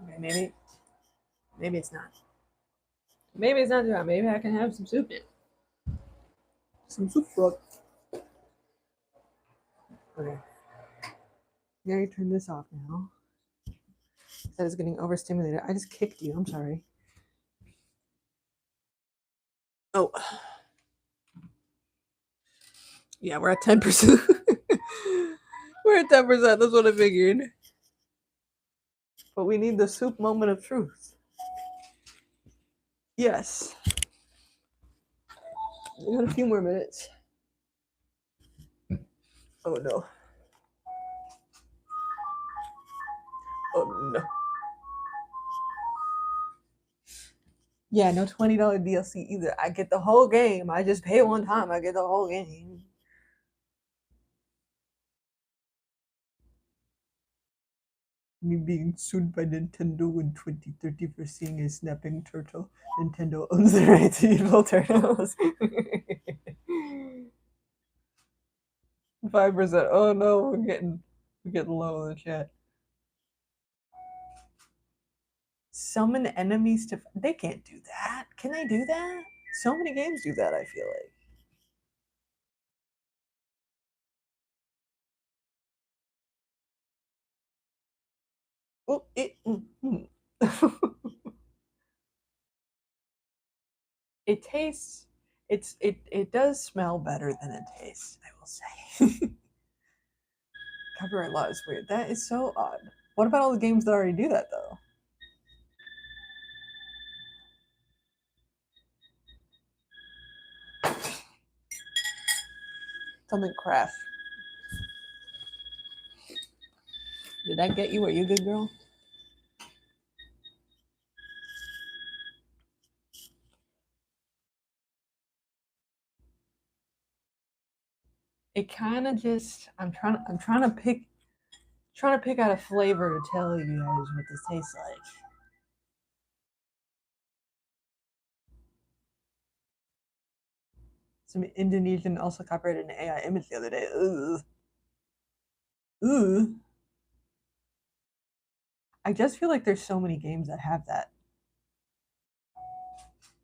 Okay, maybe it's not. Maybe it's not too hot. Maybe I can have some soup in. Some soup frog. Okay. Now you turn this off now. That is getting overstimulated. I just kicked you. I'm sorry. Oh, yeah, we're at 10%. We're at 10%. That's what I figured. But we need the soup moment of truth. Yes. We got a few more minutes. Oh no. Oh no. Yeah, no $20 DLC either. I get the whole game. I just pay one time. I get the whole game. Me being sued by Nintendo in 2030 for seeing a snapping turtle. Nintendo owns the right to evil turtles. 5%. Oh no, we're getting low in the chat. Summon enemies to. They can't do that. Can they do that? So many games do that, I feel like. Oh, it tastes. It does smell better than it tastes, I will say. Copyright law is weird. That is so odd. What about all the games that already do that though? Something craft. Did that get you? Are you a good girl? It kind of just. I'm trying to pick out a flavor to tell you guys what this tastes like. Some Indonesian also copyrighted an AI image the other day. Ugh. Ugh. I just feel like there's so many games that have that.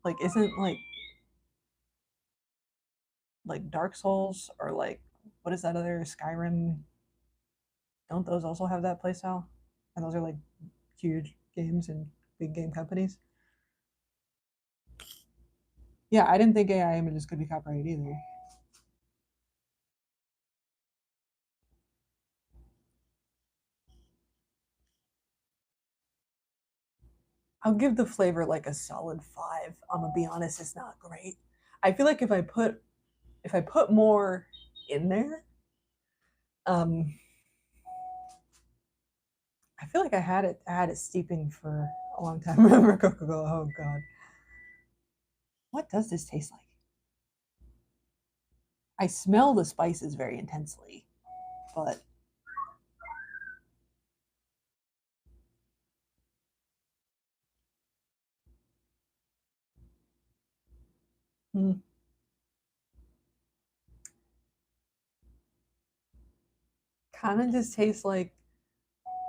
Like, isn't like Dark Souls or like what is that other Skyrim? Don't those also have that playstyle? And those are like huge games and big game companies. Yeah, I didn't think AI images could be copyrighted either. I'll give the flavor like a solid 5. I'm gonna be honest, it's not great. I feel like if I put more in there, um, I feel like I had it steeping for a long time. Remember Coca-Cola? Oh god, what does this taste like? I smell the spices very intensely, but hmm, kind of just tastes like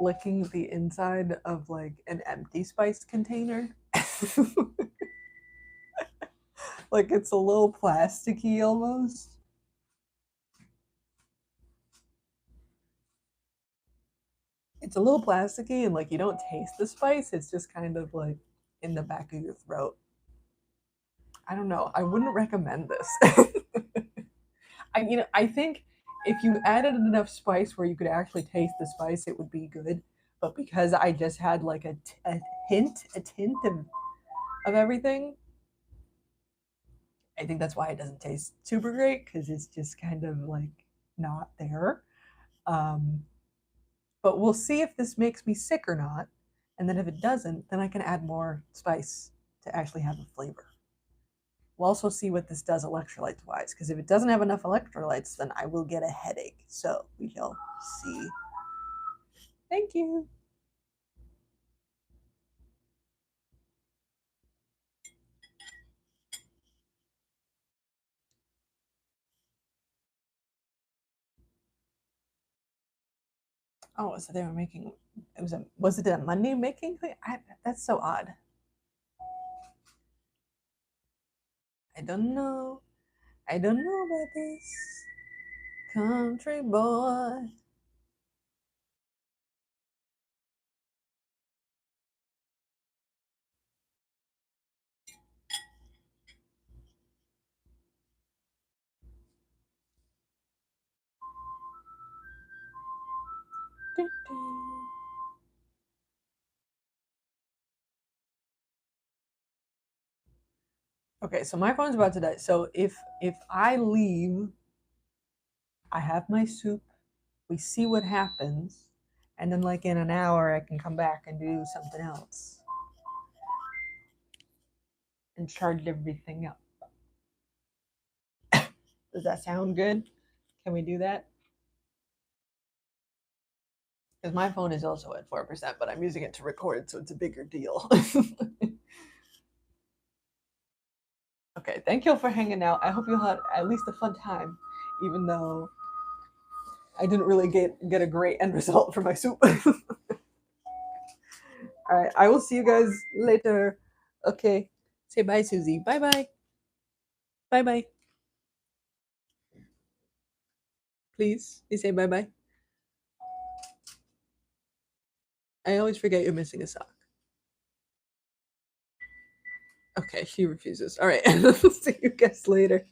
licking the inside of like an empty spice container. Like it's a little plasticky almost. It's a little plasticky and like you don't taste the spice. It's just kind of like in the back of your throat. I don't know. I wouldn't recommend this. I think if you added enough spice where you could actually taste the spice, it would be good. But because I just had like a tint of everything, I think that's why it doesn't taste super great because it's just kind of like not there. Um, but we'll see if this makes me sick or not. And then if it doesn't, then I can add more spice to actually have a flavor. We'll also see what this does electrolytes wise, because if it doesn't have enough electrolytes, then I will get a headache. So we shall see. Thank you. Oh, so they were making was it a Monday making thing? That's so odd. I don't know. I don't know about this country boy. Okay, so my phone's about to die. So if I leave, I have my soup. We see what happens, and then like in an hour, I can come back and do something else and charge everything up. Does that sound good? Can we do that? Because my phone is also at 4%, but I'm using it to record, so it's a bigger deal. Okay, thank you for hanging out. I hope you had at least a fun time, even though I didn't really get a great end result for my soup. All right, I will see you guys later. Okay, say bye, Susie. Bye bye. Bye bye. Please, you say bye bye. I always forget you're missing a sock. Okay, she refuses. All right, see you guys later.